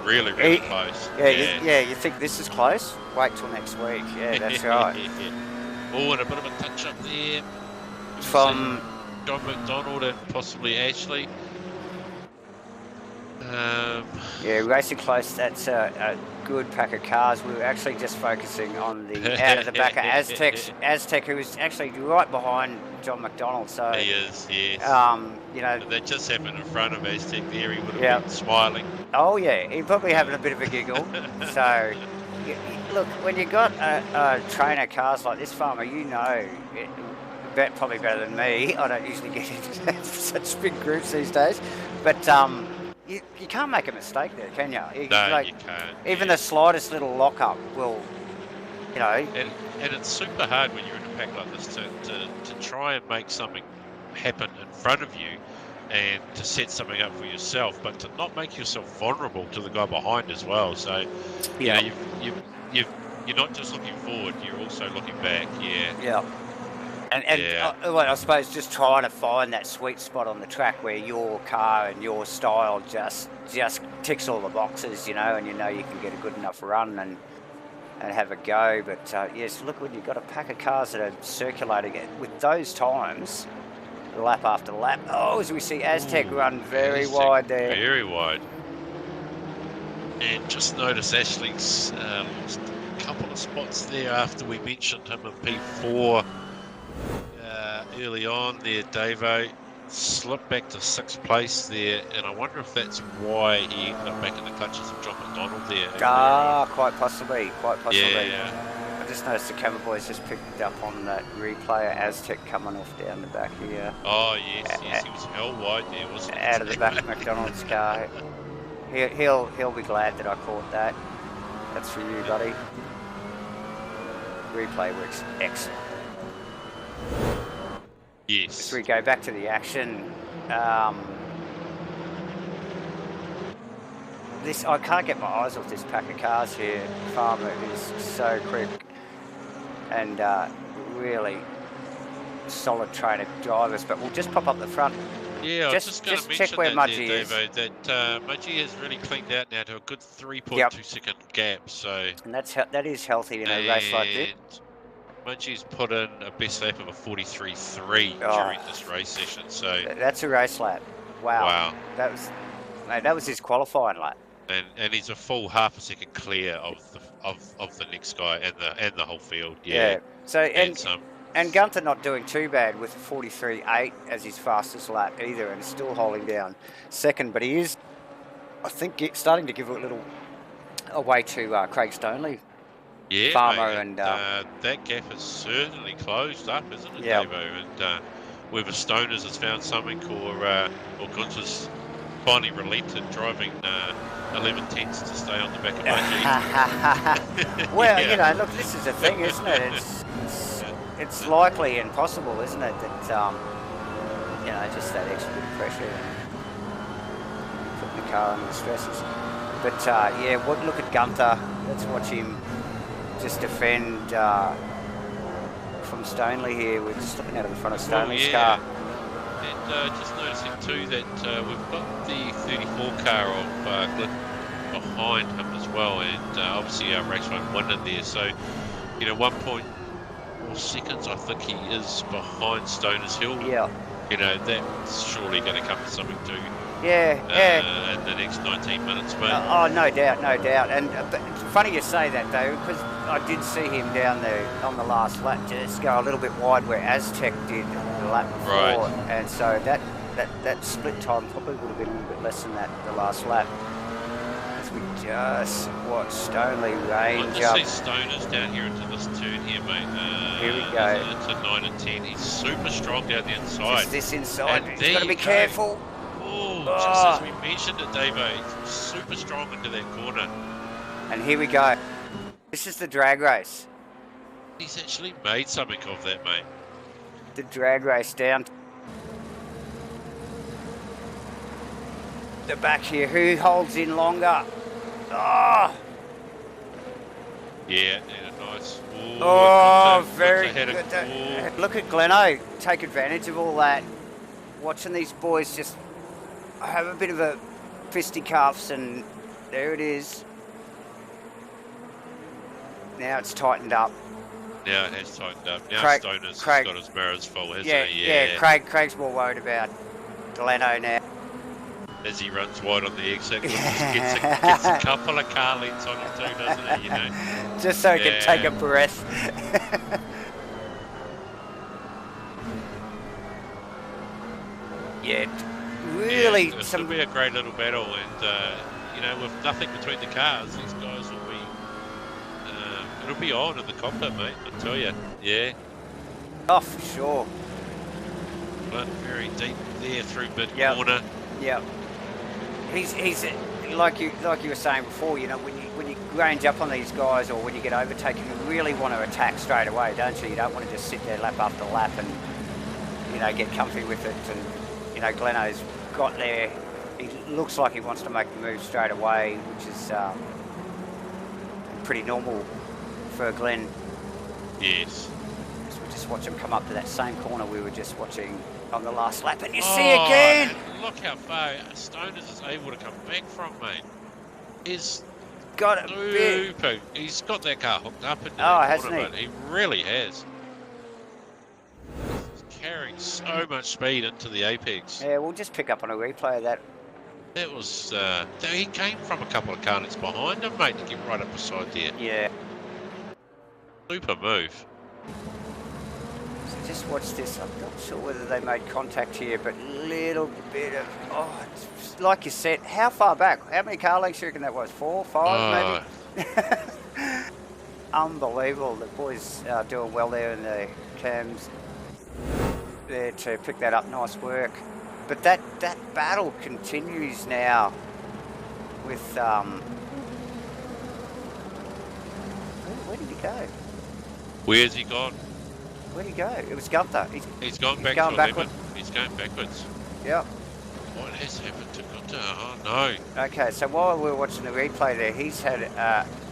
close. Yeah, you think this is close? Wait till next week. Yeah, that's right. Oh, and a bit of a touch up there from John McDonald and possibly Ashley. Racing close. That's a good pack of cars. We were actually just focusing on the out of the back of Aztec, who was actually right behind John McDonald. So he is, yes. If that just happened in front of Aztec there, he would have been smiling. Oh yeah, he'd probably having a bit of a giggle. So look, when you got a trainer cars like this, Farmer, probably better than me. I don't usually get into such big groups these days, but you can't make a mistake there, can you? You can't. Even the slightest little lock-up will, And it's super hard when you're in a pack like this to try and make something happen in front of you and to set something up for yourself, but to not make yourself vulnerable to the guy behind as well. So, you're not just looking forward, you're also looking back. Yeah. And I suppose just trying to find that sweet spot on the track where your car and your style just ticks all the boxes, and you can get a good enough run and have a go. But yes, look, when you've got a pack of cars that are circulating it with those times, lap after lap. Oh, as we see Aztec run very wide there. Very wide. And just notice Ashley's lost a couple of spots there after we mentioned him in P4 early on there, Davo. Slipped back to 6th place there, and I wonder if that's why he ended up back in the clutches of John McDonald there. Quite possibly. Yeah. I just noticed the camera boys just picked up on that replay of Aztec coming off down the back here. Oh, yes, he was hell wide there, wasn't he? Out of the back of McDonald's car. He'll be glad that I caught that. That's for you, buddy. Replay works excellent. Yes. As we go back to the action, I can't get my eyes off this pack of cars here. Farmer is so quick and really solid train of drivers, but we'll just pop up the front. Yeah, I was just going to mention check where Mudgy is. Davo, that Mudgy has really cleaned out now to a good 3.2 second gap. So, and that is healthy in a race like this. Mudgy's put in a best lap of a 43.3 during this race session. So that's a race lap. Wow. That was his qualifying lap. And he's a full half a second clear of the next guy and the whole field. Yeah. So and Gunther not doing too bad with 43.8 as his fastest lap either, and still holding down second. But he is, I think, starting to give a little away to Craig Stoneley. Yeah, Farmer mate, and that gap has certainly closed up, isn't it, yeah. Davo? And whether Stoners has found something or Gunther's finally relented, driving 11 tenths to stay on the back of Mudgy. Well, you know, look, this is the thing, isn't it? It's likely and possible, isn't it, that you know, just that extra bit of pressure and putting the car under the stresses. But yeah, look at Gunther. Let's watch him just defend from Stoneley here. We're just looking out of the front of Stoneley's car. And just noticing too that we've got the 34 car of Glenn behind him as well, and obviously our race 1 won in there. So, you know, 1.4 seconds I think he is behind Stoner's Hill. Yeah. You know, that's surely going to come to something too. Yeah. In the next 19 minutes, mate. Oh, no doubt. And it's funny you say that, though, because I did see him down there on the last lap just go a little bit wide where Aztec did the lap before. Right. And so that split time probably would have been a little bit less than that the last lap. As we just watch Stoneley range up. I just see Stoners down here into this turn here, mate. Here we go. Into 9 and 10. He's super strong down the inside. Just this inside. And He's got to be careful. Just as we mentioned it, Davo, he's super strong into that corner. And here we go. This is the drag race. He's actually made something of that, mate. The drag race down the back here. Who holds in longer? Oh! Yeah, nice. Very good. Look at Gleno take advantage of all that. Watching these boys just have a bit of a fisticuffs, and there it is. Now it's tightened up. Now it has tightened up. Now Stoner's got his mirrors full, hasn't he? Yeah. Craig's more worried about Gleno now. As he runs wide on the exit, gets a couple of car lengths on him too, doesn't he? You know, just so he can take a breath. Yeah, really. It's going to be a great little battle, and you know, with nothing between the cars, these guys will be. It'll be on in the cockpit, mate. I tell you. Yeah. Oh, for sure. But very deep there through mid corner. Yeah. He's like you were saying before. You know, when you range up on these guys, or when you get overtaken, you really want to attack straight away, don't you? You don't want to just sit there lap after lap and, you know, get comfy with it. And you know, Gleno's got there. He looks like he wants to make the move straight away, which is pretty normal for Glenn. Yes. So we just watch him come up to that same corner we were just watching on the last lap, and you see again. Look how far Stoners is able to come back from, mate. He's got it. He's got that car hooked up in hasn't he? Mate. He really has. He's carrying so much speed into the apex. Yeah, we'll just pick up on a replay of that. That was he came from a couple of car lengths behind him, mate, to get right up beside there. Yeah. Super move. So just watch this. I'm not sure whether they made contact here, but little bit of, it's like you said, how far back? How many car lengths do you reckon that was? 4, 5 maybe? Unbelievable. The boys are doing well there in the cams there to pick that up. Nice work. But that battle continues now with where did he go? Where's he gone? Where'd he go? It was Gunther. He's gone back going to backward. 11. He's going backwards. Yep. What has happened to Gunther? Oh no. Okay, so while we were watching the replay there, he's had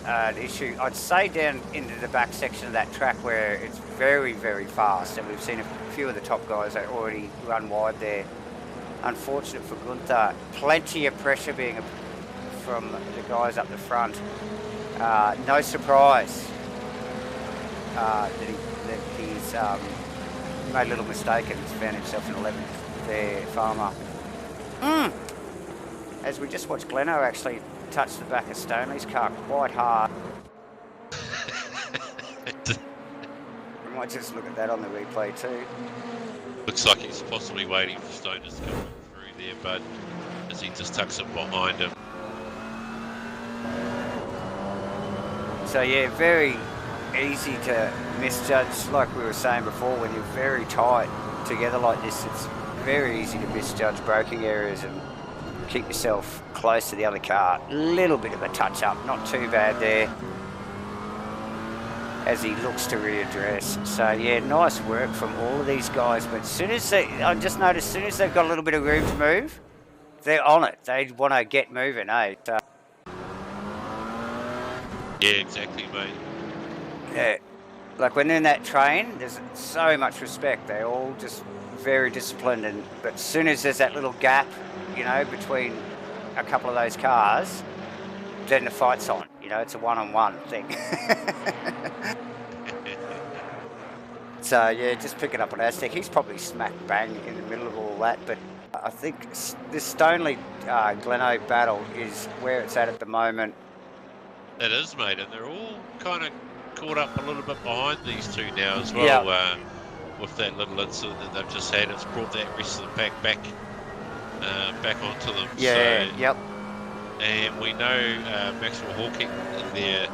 an issue, I'd say down into the back section of that track where it's very, very fast, and we've seen a few of the top guys that already run wide there. Unfortunate for Gunther. Plenty of pressure being from the guys up the front. No surprise that he's made a little mistake and found himself in 11th there, Farmer. As we just watched Gleno actually touch the back of Stoney's car quite hard. We might just look at that on the replay too. Looks like he's possibly waiting for Stoners to come through there, but as he just tucks it behind him. So yeah, very easy to misjudge, like we were saying before, when you're very tight together like this, it's very easy to misjudge braking areas and keep yourself close to the other car. Little bit of a touch up, not too bad there, as he looks to readdress. So yeah, nice work from all of these guys, but as soon as I just noticed, as soon as they've got a little bit of room to move, they're on it. They want to get moving, eh? So, Yeah, exactly, mate. yeah, like when they're in that train, there's so much respect. They're all just very disciplined, but as soon as there's that little gap, you know, between a couple of those cars, then the fight's on. You know, it's a one-on-one thing. So yeah, just picking up on Aztec. He's probably smack bang in the middle of all that, but I think this Stoneley Gleno battle is where it's at the moment. It is, mate, and they're all kind of caught up a little bit behind these two now as well. Yeah. With that little incident that they've just had, it's brought that rest of the pack back onto them. Yeah, so, yep. And we know Maxwell Hawking in there,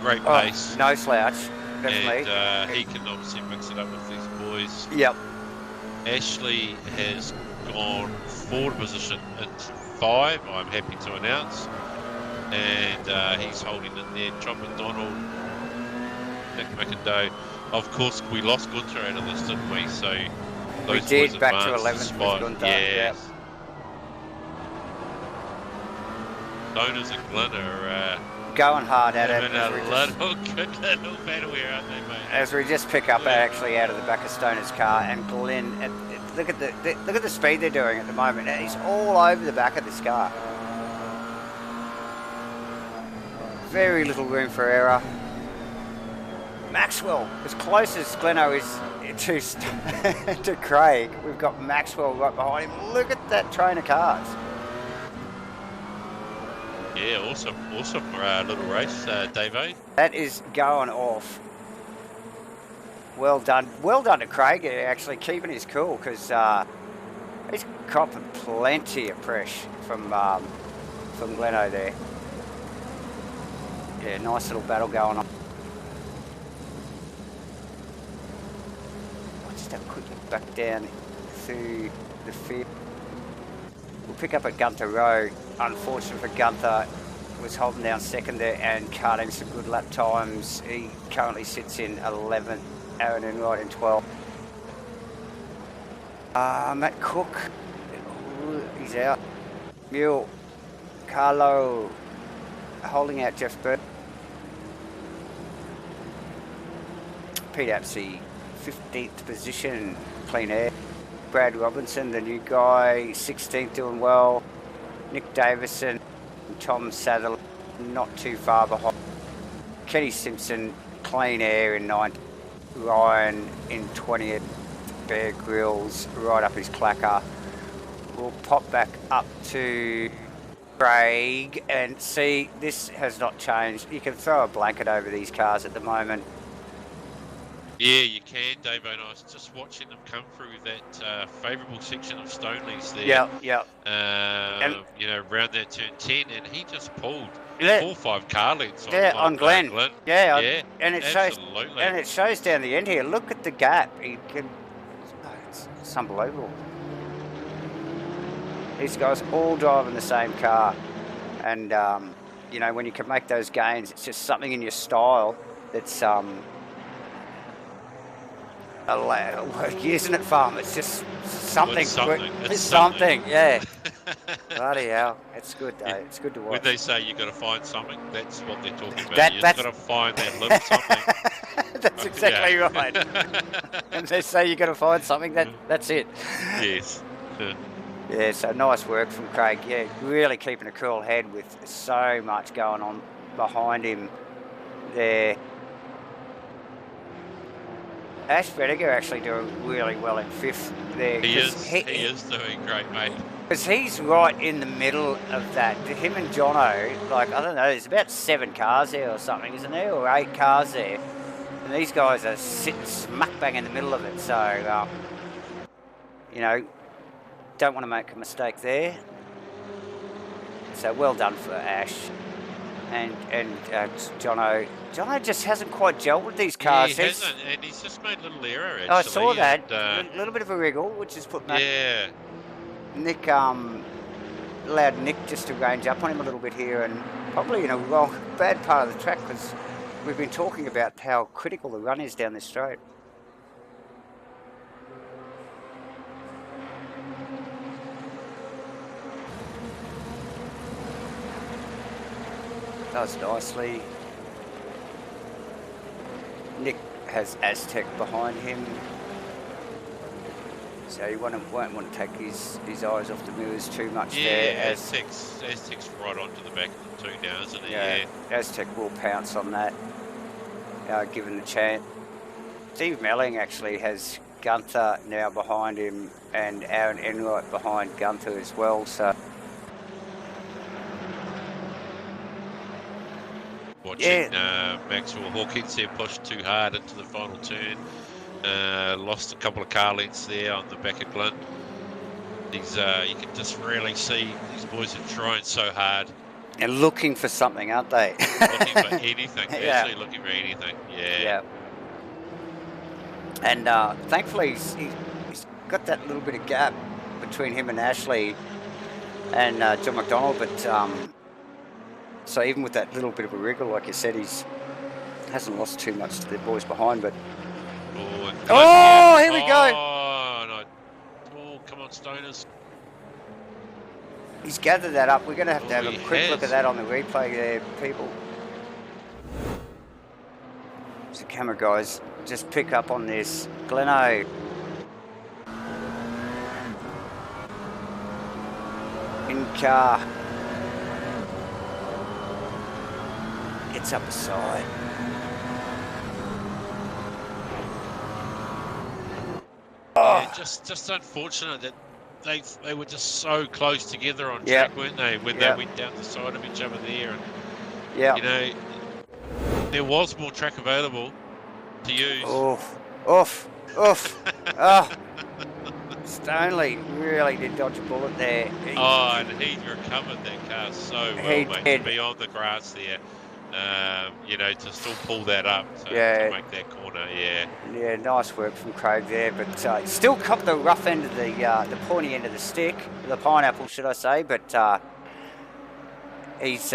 great pace. No slouch, definitely. And he can obviously mix it up with these boys. Yep. Ashley has gone forward position in 5, I'm happy to announce. And he's holding in there. John McDonald, Nick McIndoe. Of course, we lost Gunther out of this, didn't we? So we did, back to 11th with Gunther. Yes. Stoners and Glenn are going hard at it. A good little battle here, aren't they, mate? As we just pick up actually out of the back of Stoner's car, and Glenn, look at the speed they're doing at the moment. He's all over the back of this car. Very little room for error. Maxwell, as close as Gleno is to Craig, we've got Maxwell right behind him. Look at that train of cars. Yeah, awesome little race, Davo. That is going off. Well done to Craig, actually keeping his cool, because he's copping plenty of pressure from Gleno there. Yeah, nice little battle going on. I'll just have a quick look back down through the field. We'll pick up at Gunther Row. Unfortunate for Gunther, was holding down second there and carting some good lap times. He currently sits in 11th, RND-1 in 12th. Matt Cook, he's out. Mule, Carlo, holding out Jeff Burt. Pete Apsey, 15th position, clean air. Brad Robinson, the new guy, 16th, doing well. Nick Davison, Tom Satherley, not too far behind. Kenny Simpson, clean air in 9th. Ryan in 20th. Bear Grylls, right up his clacker. We'll pop back up to Craig, and see, this has not changed. You can throw a blanket over these cars at the moment. Yeah, you can, Dave. And I was just watching them come through that favourable section of Stoneleys there. Yeah. You know, around that turn 10, and he just pulled 4 or 5 car lengths on Glenn. Yeah, and it absolutely. Shows, shows down the end here. Look at the gap. It's unbelievable. These guys all driving the same car, and you know, when you can make those gains, it's just something in your style that's isn't it, Farm? It's just something. It's something. Yeah. Bloody hell. It's good, though. It's good to watch. When they say you got to find something, that's what they're talking about. You've got to find that little something. That's exactly right. And they say you got to find something, that's it. Yes. Yeah, so nice work from Craig. Yeah, really keeping a cool head with so much going on behind him there. Ash Vediger actually doing really well in 5th there. He is doing great, mate. Because he's right in the middle of that. Him and Jono, like, I don't know, there's about 7 cars there or something, isn't there? Or 8 cars there. And these guys are sitting smack bang in the middle of it. So, you know, don't want to make a mistake there. So well done for Ash. And Jono just hasn't quite gelled with these cars. He hasn't, and he's just made a little error, actually. I saw that. A little bit of a wriggle, which is put back. Yeah. Nick allowed Nick just to range up on him a little bit here, and probably in a bad part of the track, because we've been talking about how critical the run is down this straight. Does nicely. Nick has Aztec behind him, so you won't want to take his eyes off the mirrors too much there. Yeah, Aztec's right onto the back of the 2 now, isn't he? Yeah, Aztec will pounce on that, given the chance. Steve Melling actually has Gunther now behind him, and Aaron Enright behind Gunther as well, so... Watching Maxwell Hawkins there push too hard into the final turn. Lost a couple of car lengths there on the back of Glenn. These, you can just really see these boys are trying so hard. And looking for something, aren't they? Looking for anything. They're actually looking for anything. Yeah. And thankfully he's got that little bit of gap between him and Ashley and John McDonald, but so even with that little bit of a wriggle, like you said, hasn't lost too much to the boys behind. But here we go! Oh, come on, Stoners! He's gathered that up. We're going to have a quick look at that on the replay there, people. So camera guys, just pick up on this. Gleno. In car. Gets up the side. Yeah, just unfortunate that they were just so close together on track, weren't they? When they went down the side of each other there, and you know, there was more track available to use. Oof. Stanley really did dodge a bullet there. And he recovered that car so well, mate, to be on the grass there. You know, to still pull that up to make that corner, Yeah, nice work from Craig there, but still copped the rough end of the pointy end of the stick, the pineapple, should I say, but he's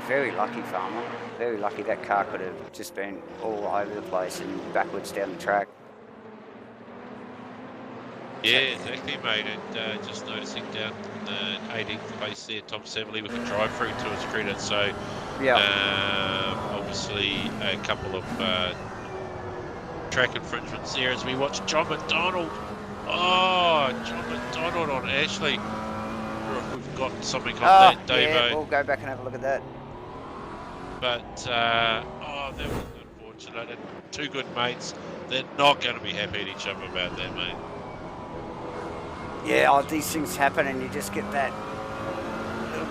very lucky, Farmer. Very lucky. That car could have just been all over the place and backwards down the track. Yeah, exactly, mate. And just noticing down the 18th place there, Tom Savely with a drive-through to his credit. So, obviously, a couple of track infringements there as we watch John McDonald. John McDonald on Ashley. I wonder if we've got something on that, Davo. Yeah, we'll go back and have a look at that. But, that was unfortunate. And 2 good mates, they're not going to be happy at each other about that, mate. Yeah, these things happen and you just get that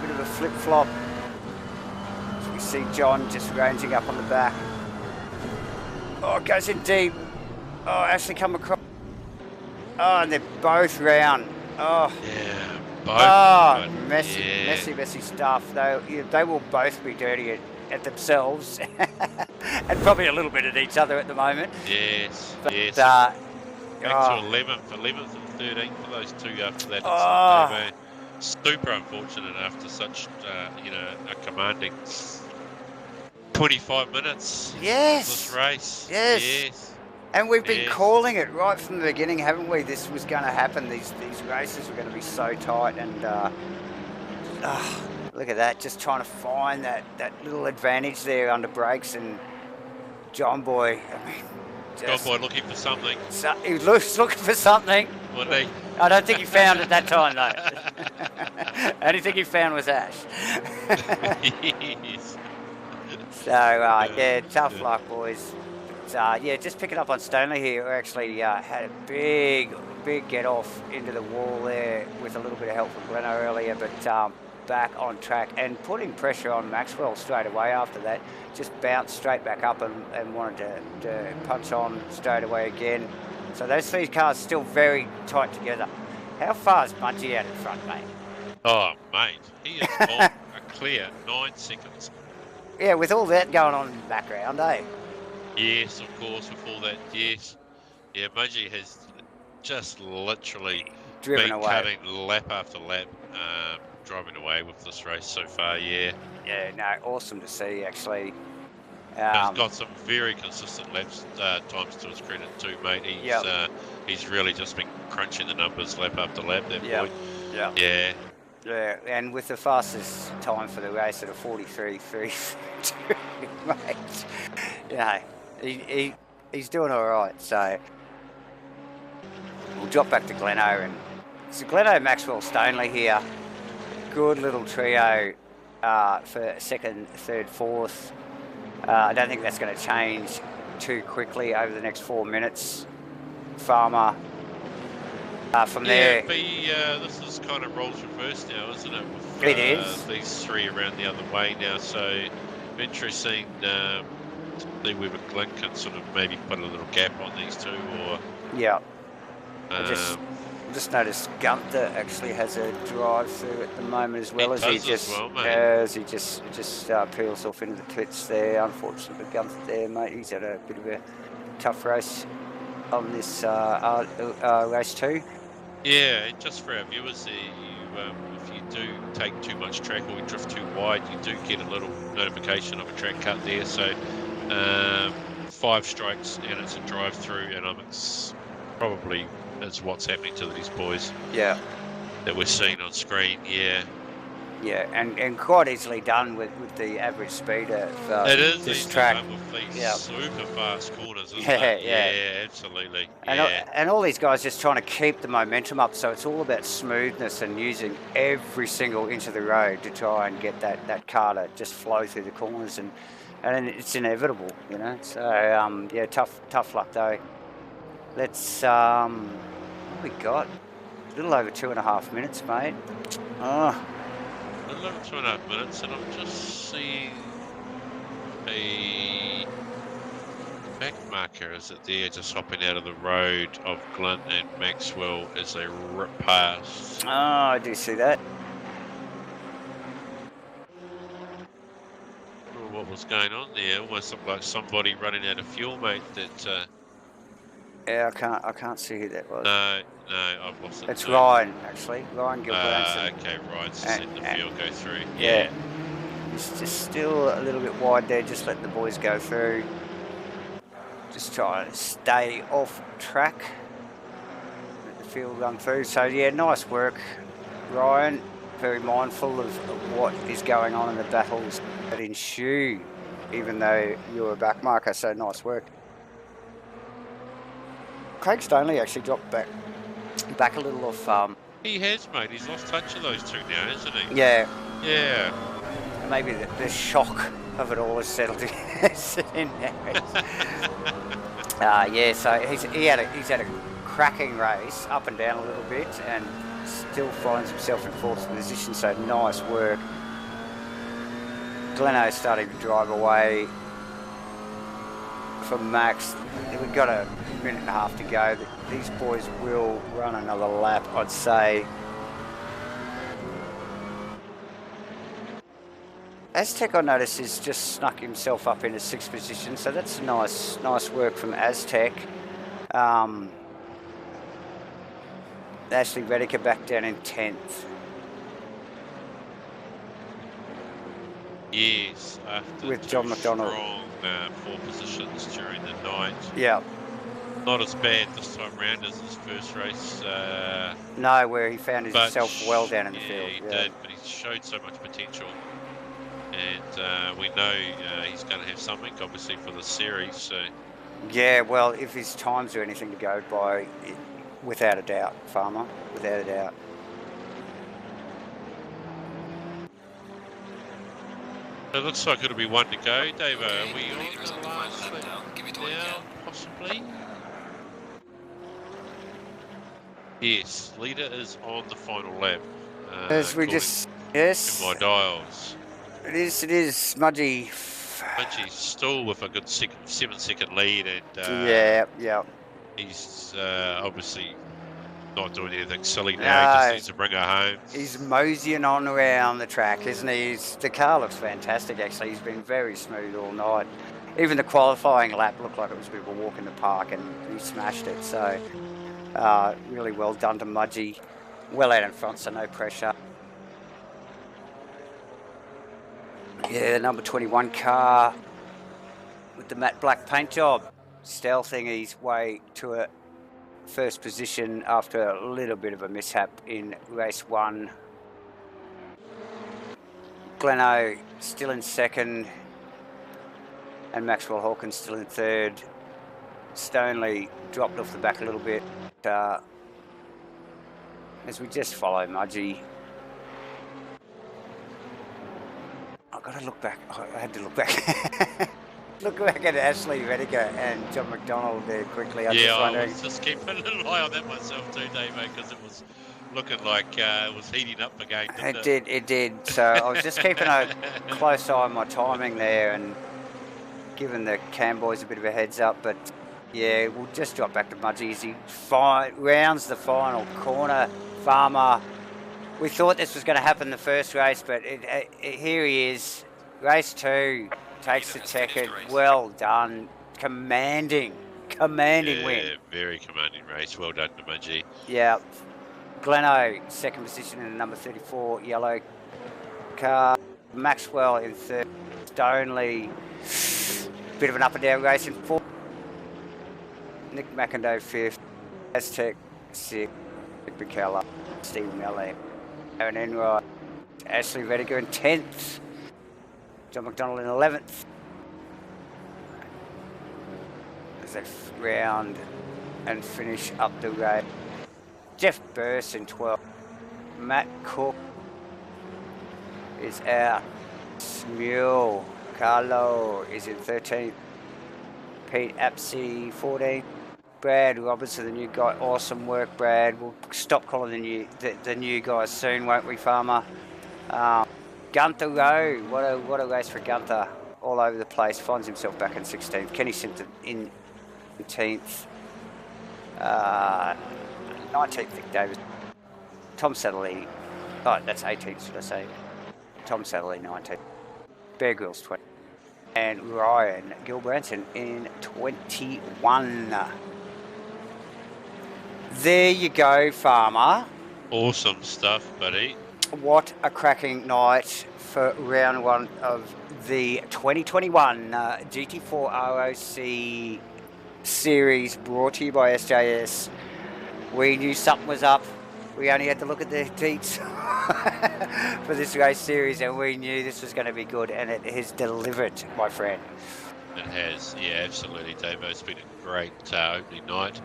bit of a flip-flop. As we see John just ranging up on the back. Oh, it goes in deep. Oh, actually come across. Oh, and they're both round. Oh. Yeah, both. Oh, messy stuff. They will both be dirty at themselves and probably a little bit at each other at the moment. Yes, but, yes. Back to 11th and 13th for those two after that. Super unfortunate after such, a commanding 25 minutes. Yes. This race. Yes. And we've been calling it right from the beginning, haven't we? This was going to happen. These races were going to be so tight, and look at that, just trying to find that little advantage there under brakes, and John Boy, John Boy looking for something. He was looking for something. Wasn't he? I don't think he found it that time, though. Only thing he found was Ash. Yes. So, tough luck, boys. But, just picking up on Stanley here, who actually had a big get off into the wall there with a little bit of help from Gleno earlier, but back on track and putting pressure on Maxwell straight away after that. Just bounced straight back up and wanted to punch on straight away again. So those three cars still very tight together. How far is Mungie out in front, mate? Oh, mate, he is on a clear 9 seconds. Yeah, with all that going on in the background, eh? Yes, of course, with all that, yes. Yeah, Mungie has just literally driven away, cutting lap after lap, driving away with this race so far, yeah. Yeah, no, awesome to see, actually. He's got some very consistent laps times to his credit too, mate. He's really just been crunching the numbers lap after lap, that boy. Yeah. Yeah, and with the fastest time for the race at a 43.32, mate. Yeah, he's doing all right. So we'll drop back to Gleno, and so Gleno, Maxwell, Stanley here. Good little trio for second, third, fourth. I don't think that's going to change too quickly over the next 4 minutes. Farmer. From there, this is kind of roles reversed now, isn't it? With, it is. These three around the other way now, so interesting to see whether Glenn can sort of maybe put a little gap on these two, or I just noticed Gunther actually has a drive through at the moment as well, as he just peels off into the pits there. Unfortunately for Gunther there, mate, he's had a bit of a tough race on this race too. Yeah, just for our viewers there, if you do take too much track or you drift too wide, you do get a little notification of a track cut there. So 5 strikes and it's a drive through, and probably is what's happening to these boys. Yeah. That we're seeing on screen. Yeah. Yeah, and quite easily done with the average speed of it is this track. With these super fast corners, isn't it? Yeah, absolutely. And all these guys just trying to keep the momentum up, so it's all about smoothness and using every single inch of the road to try and get that car to just flow through the corners, and it's inevitable, you know. So tough luck though. Let's what we got? A little over 2.5 minutes, mate. Oh. A little over 2.5 minutes, and I'm just seeing a back marker. Is it there, just hopping out of the road of Glunt and Maxwell as they rip past? Oh, I do see that. What was going on there? Almost looked like somebody running out of fuel, mate. That. Yeah, I can't see who that was. No, I've lost it. It's Ryan, actually. Ryan Gilbranson. Okay, Ryan's just letting the field go through. Yeah. He's just still a little bit wide there, just letting the boys go through. Just trying to stay off track. Let the field run through. So, yeah, nice work, Ryan. Very mindful of what is going on in the battles that ensue, even though you're a back marker, so nice work. Craig Stanley actually dropped back a little off. He has, mate. He's lost touch of those two now, hasn't he? Yeah. Yeah. Maybe the shock of it all has settled in now. So he's had a cracking race, up and down a little bit, and still finds himself in 4th position, so nice work. Gleno's starting to drive away from Max. We've got a minute and a half to go. These boys will run another lap, I'd say. Aztec, I notice, has just snuck himself up into 6th position, so that's nice work from Aztec. Ashley Rediker back down in 10th. Yes, after with John McDonald. Strong 4 positions during the night. Yeah. Not as bad this time round as his first race. No, where he found himself well down in the field. He did, but he showed so much potential. And we know he's going to have something, obviously, for the series. So. Yeah, well, if his times are anything to go by, without a doubt, Farmer, without a doubt. It looks like it'll be 1 to go. Dave, are we on the last lap now, possibly? Yes, leader is on the final lap. As we just, yes. In my dials. It is, Smudgy. Smudgy's still with a good 7-second lead, and yeah. He's obviously not doing anything silly now. He just needs to bring her home. He's moseying on around the track, isn't he? The car looks fantastic, actually. He's been very smooth all night. Even the qualifying lap looked like it was a bit of a walk in the park, and he smashed it. So, really well done to Mudgy. Well out in front, so no pressure. Yeah, number 21 car with the matte black paint job. Stealthing his way to a first position after a little bit of a mishap in race 1. Gleno still in 2nd, and Maxwell Hawkins still in 3rd. Stoneley dropped off the back a little bit as we just follow Mudgy. I've got to look back. I had to look back. Look back at Ashley Rediker and John McDonald there quickly. I was just keeping a little eye on that myself too, Dave, because it was looking like it was heating up again. It did. So I was just keeping a close eye on my timing there and giving the Cam boys a bit of a heads up. But yeah, we'll just drop back to Mudgy as he rounds the final corner. Farmer. We thought this was going to happen the first race, but here he is. Race 2. Takes the second. Well done. Commanding win. Very commanding race. Well done to Mudgy. Yeah. Gleno, 2nd position in the number 34 yellow car. Maxwell in 3rd. Stoneley, bit of an up and down race in 4th. Nick McIndoe 5th. Aztec 6th. Bicella. Steve Mellor. Aaron Enright. Ashley Rediker in 10th. John McDonald in 11th. As they round and finish up the race. Jeff Burse in 12th. Matt Cook is out. Smule Carlo is in 13th. Pete Apsey 14th. Brad Robertson, the new guy. Awesome work, Brad. We'll stop calling the new guys soon, won't we, Farmer? Gunther Rowe, what a race for Gunther. All over the place, finds himself back in 16th. Kenny Simpson in 18th. 19th, Vic Davis. Tom Satterley, that's 18th, should I say. Tom Satterley, 19th. Bear Grylls, 20th. And Ryan Gilbranson in 21. There you go, Farmer. Awesome stuff, buddy. What a cracking night for round 1 of the 2021 GT4 ROC series brought to you by SJS. We knew something was up. We only had to look at the deets for this race series and we knew this was going to be good, and it has delivered, my friend. It has, yeah, absolutely, Dave. It's been a great opening night.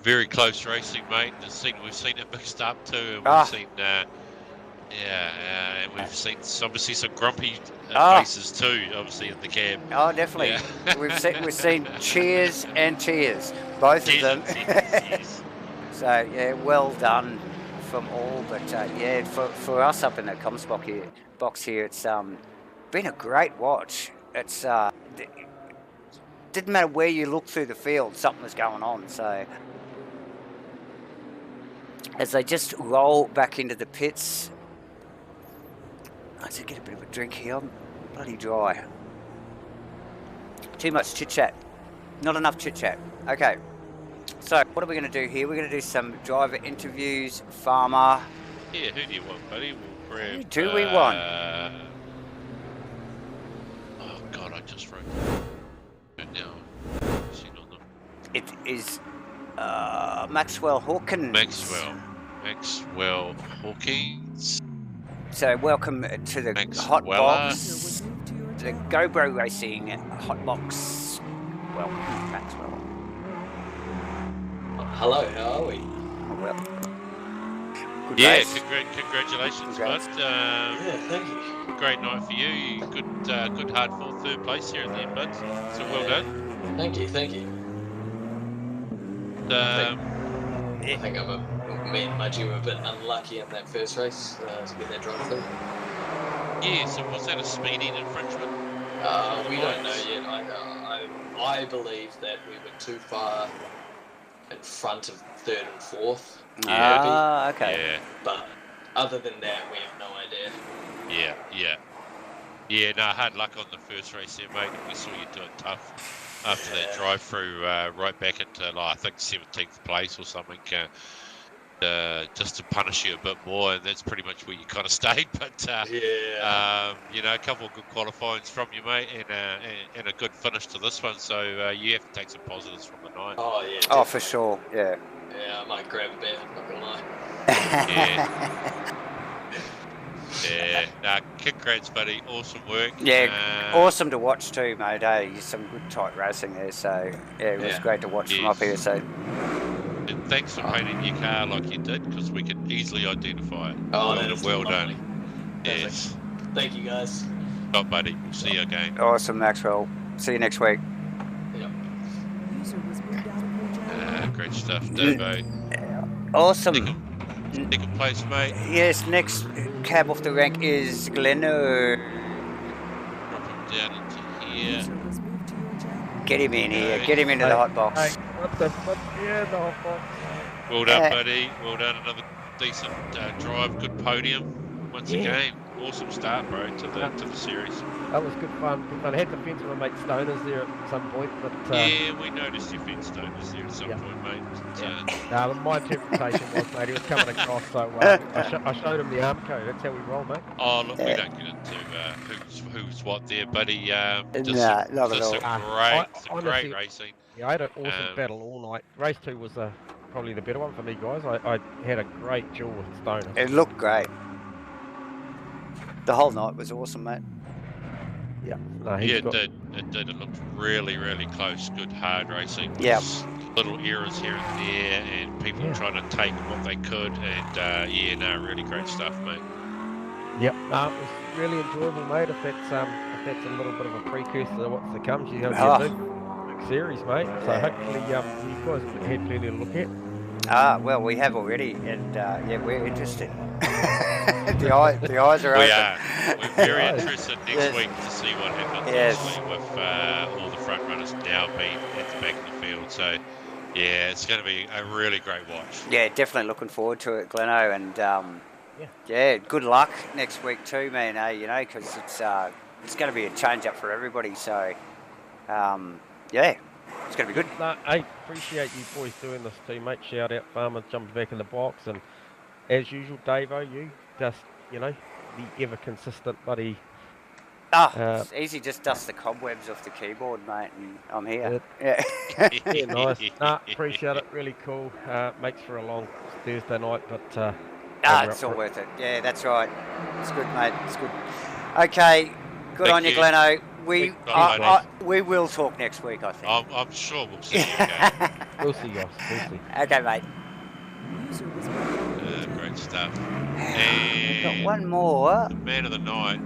Very close racing, mate. We've seen it mixed up too, and we've seen, and we've seen obviously some grumpy faces too, obviously in the cab. Oh, definitely. Yeah. We've seen cheers and tears, both of them. Yes. So yeah, well done from all. But yeah, for us up in the comms box here, it's been a great watch. It's didn't matter where you looked through the field, something was going on. So as they just roll back into the pits, I should get a bit of a drink here. I'm bloody dry. Too much chit chat. Not enough chit chat. Okay. So what are we going to do here? We're going to do some driver interviews, farmer. Yeah, who do you want, buddy? We'll grab. Who do we want? Oh God, I just wrote it now. It is Maxwell Hawkins. Maxwell Hawkins. So welcome to the hot box, the GoBro Racing hot box. Welcome, Maxwell. Hello, how are we? Oh, well. Good Yeah, race. congratulations, bud. Yeah, thank you. Great night for you. Good hard fought third place here at the end, bud. So well done. Thank you. I think me and Mudgy were a bit unlucky in that first race to get that drive through. Yeah, so was that a speeding infringement? We don't know yet. I believe that we were too far in front of third and fourth. Ah, okay. Yeah. But other than that, we have no idea. Yeah, no, hard luck on the first race there, mate. We saw you do it tough after that drive-through, right back into, I think, 17th place or something, just to punish you a bit more, and that's pretty much where you kind of stayed. But, you know, a couple of good qualifyings from you, mate, and a good finish to this one, so you have to take some positives from the night. Oh, yeah. Oh, for sure, yeah. Yeah, I might grab a beer, not gonna lie. Yeah, congrats, buddy. Awesome work. Yeah, awesome to watch too, mate. Some good tight racing there. So yeah, it was great to watch from up here. So and thanks for painting your car like you did, because we could easily identify it. Oh, well done. Yes. Thank you, guys. Bye, buddy. We'll see you again. Awesome, Maxwell. See you next week. Yep. Great stuff, Davo. Awesome. Second place, mate. Yes, next cab off the rank is Gleno. Drop him down into here. Get him in here. Get him into the hot box. Hey, what the fuck? Yeah, the hot box. Well done, buddy. Well done. Another decent drive. Good podium. Once again, awesome start, bro, to the series. That was good fun. I had to fence with my mate Stoners there at some point, but yeah, we noticed you fenced Stoners there at some point, mate. My interpretation was, mate, he was coming across, so I showed him the arm code. That's how we roll, mate. Oh, look, we don't get into who's what there, buddy. Not at all. Great racing. Yeah, I had an awesome battle all night. Race 2 was probably the better one for me, guys. I had a great duel with Stoners. It looked great. The whole night was awesome, mate. Yeah. No, it did. It looked really, really close. Good hard racing. Yeah. Little errors here and there, and people trying to take what they could, and really great stuff, mate. Yep. It was really enjoyable, mate. If that's a little bit of a precursor to what's to come, she's going to be a big series, mate. So hopefully you guys had plenty to look at. Well, we have already, and we're interested. the eyes are open. We're very interested next week to see what happens actually with all the front runners now being at the back of the field. So, yeah, it's going to be a really great watch. Yeah, definitely looking forward to it, Gleno, and good luck next week too, man. Because it's going to be a change up for everybody. So, it's going to be good. No, I appreciate you boys doing this too, mate. Shout out Farmer jumping back in the box, and as usual, Davo, you just, the ever consistent buddy. It's easy, just dust the cobwebs off the keyboard, mate, and I'm here. Yeah, nice. Appreciate it, really cool. Makes for a long Thursday night, but... it's all worth it. Yeah, that's right. It's good, mate, it's good. Okay, good on you, Gleno. We will talk next week, I think. I'm sure we'll see you again. We'll see, guys. We'll see. Okay, mate. Great stuff. And got one more. The man of the night.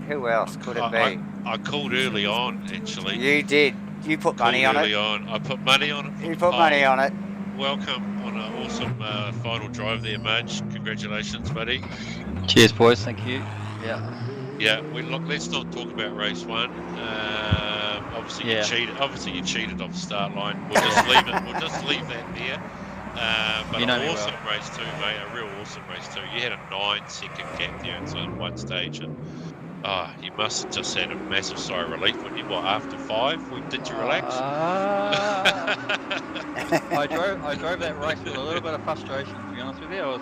Who else could it be? I called early on, actually. You did. You put money on it. Early on. I put money on it. You put money on it. welcome on an awesome final drive there, Marge. Congratulations, buddy. Cheers, boys. Thank you. Yeah. Yeah, let's not talk about race 1. Obviously you cheated. Obviously you cheated off the start line. We'll just leave it. We'll just leave that there. But an awesome race 2, mate. A real awesome race 2. You had a 9-second gap there at one stage, and you must have just had a massive sigh of relief when you after 5. Did you relax? I drove that race with a little bit of frustration, to be honest with you. I was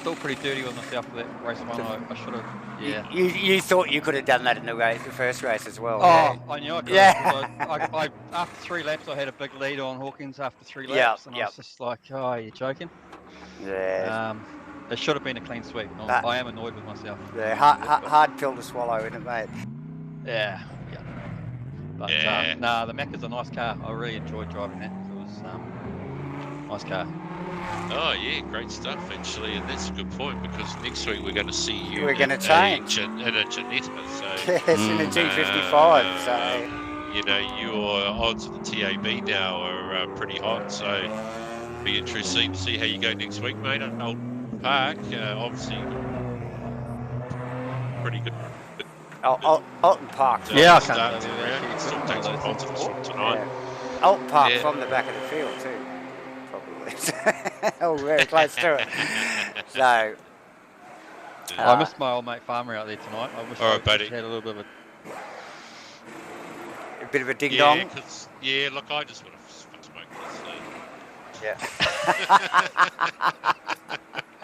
still pretty dirty with myself for that race 1. I should have. Yeah. You thought you could have done that in the first race as well. Oh, I knew I could. Yeah. I after 3 laps, I had a big lead on Hawkins after 3 laps, and I was just like, "Oh, you're joking." Yeah. It should have been a clean sweep. I am annoyed with myself. Yeah, hard pill to swallow, isn't it, mate? Yeah. But the Mac is a nice car. I really enjoyed driving that. It was nice car. Oh yeah, great stuff actually, and that's a good point because next week we're going to see you. We're going to change in a Janetta, so yes, in a G55. So you know your odds of the TAB now are pretty hot. So be interesting to see how you go next week, mate. At Alton Park, obviously pretty good. Alton Park. Yeah, I can't still takes some positives from tonight. Yeah. Alton Park from the back of the field too. Oh, very close to it. So, I missed my old mate Farmer out there tonight. I wish I had a little bit of a bit of a ding dong. Yeah, look, I just want to smoke this. Yeah.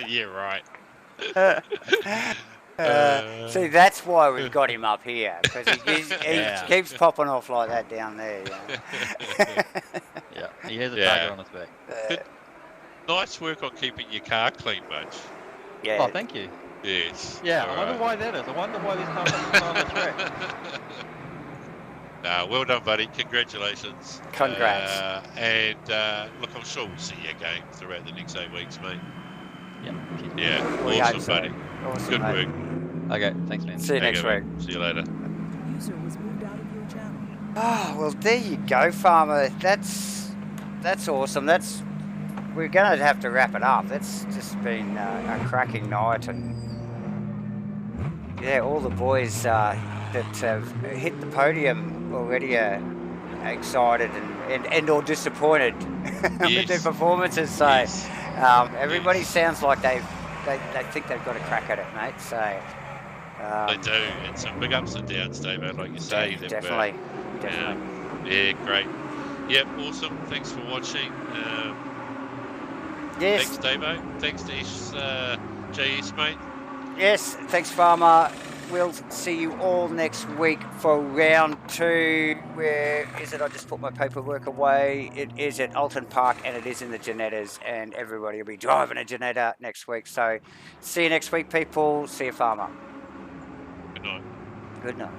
Yeah, right. See, that's why we've got him up here because he keeps popping off like that down there. Yeah, he has a target on his back. Nice work on keeping your car clean, Mudge. Yeah. Oh, thank you. Yes. Yeah, I wonder why that is. I wonder why there's no one on the track. Well done, buddy. Congratulations. Congrats. Look, I'm sure we'll see you again throughout the next 8 weeks, mate. Yeah. Yeah. Awesome, buddy. Awesome, good mate. work. Okay, thanks, man. See you next week. See you later. Oh, well, there you go, Farmer. That's awesome. We're going to have to wrap it up. That's just been a cracking night, and yeah, all the boys that have hit the podium already are excited and or disappointed with their performances. So everybody sounds like they think they've got a crack at it, mate. So they do, and some big ups and downs, David, like you say. Definitely. Yeah, great. Yep, awesome. Thanks for watching. Yes. Thanks, Davo. Thanks to JS, mate. Yes, thanks, Farmer. We'll see you all next week for round 2. Where is it? I just put my paperwork away. It is at Alton Park, and it is in the Janettas, and everybody will be driving a Janetta next week. So see you next week, people. See you, Farmer. Good night. Good night.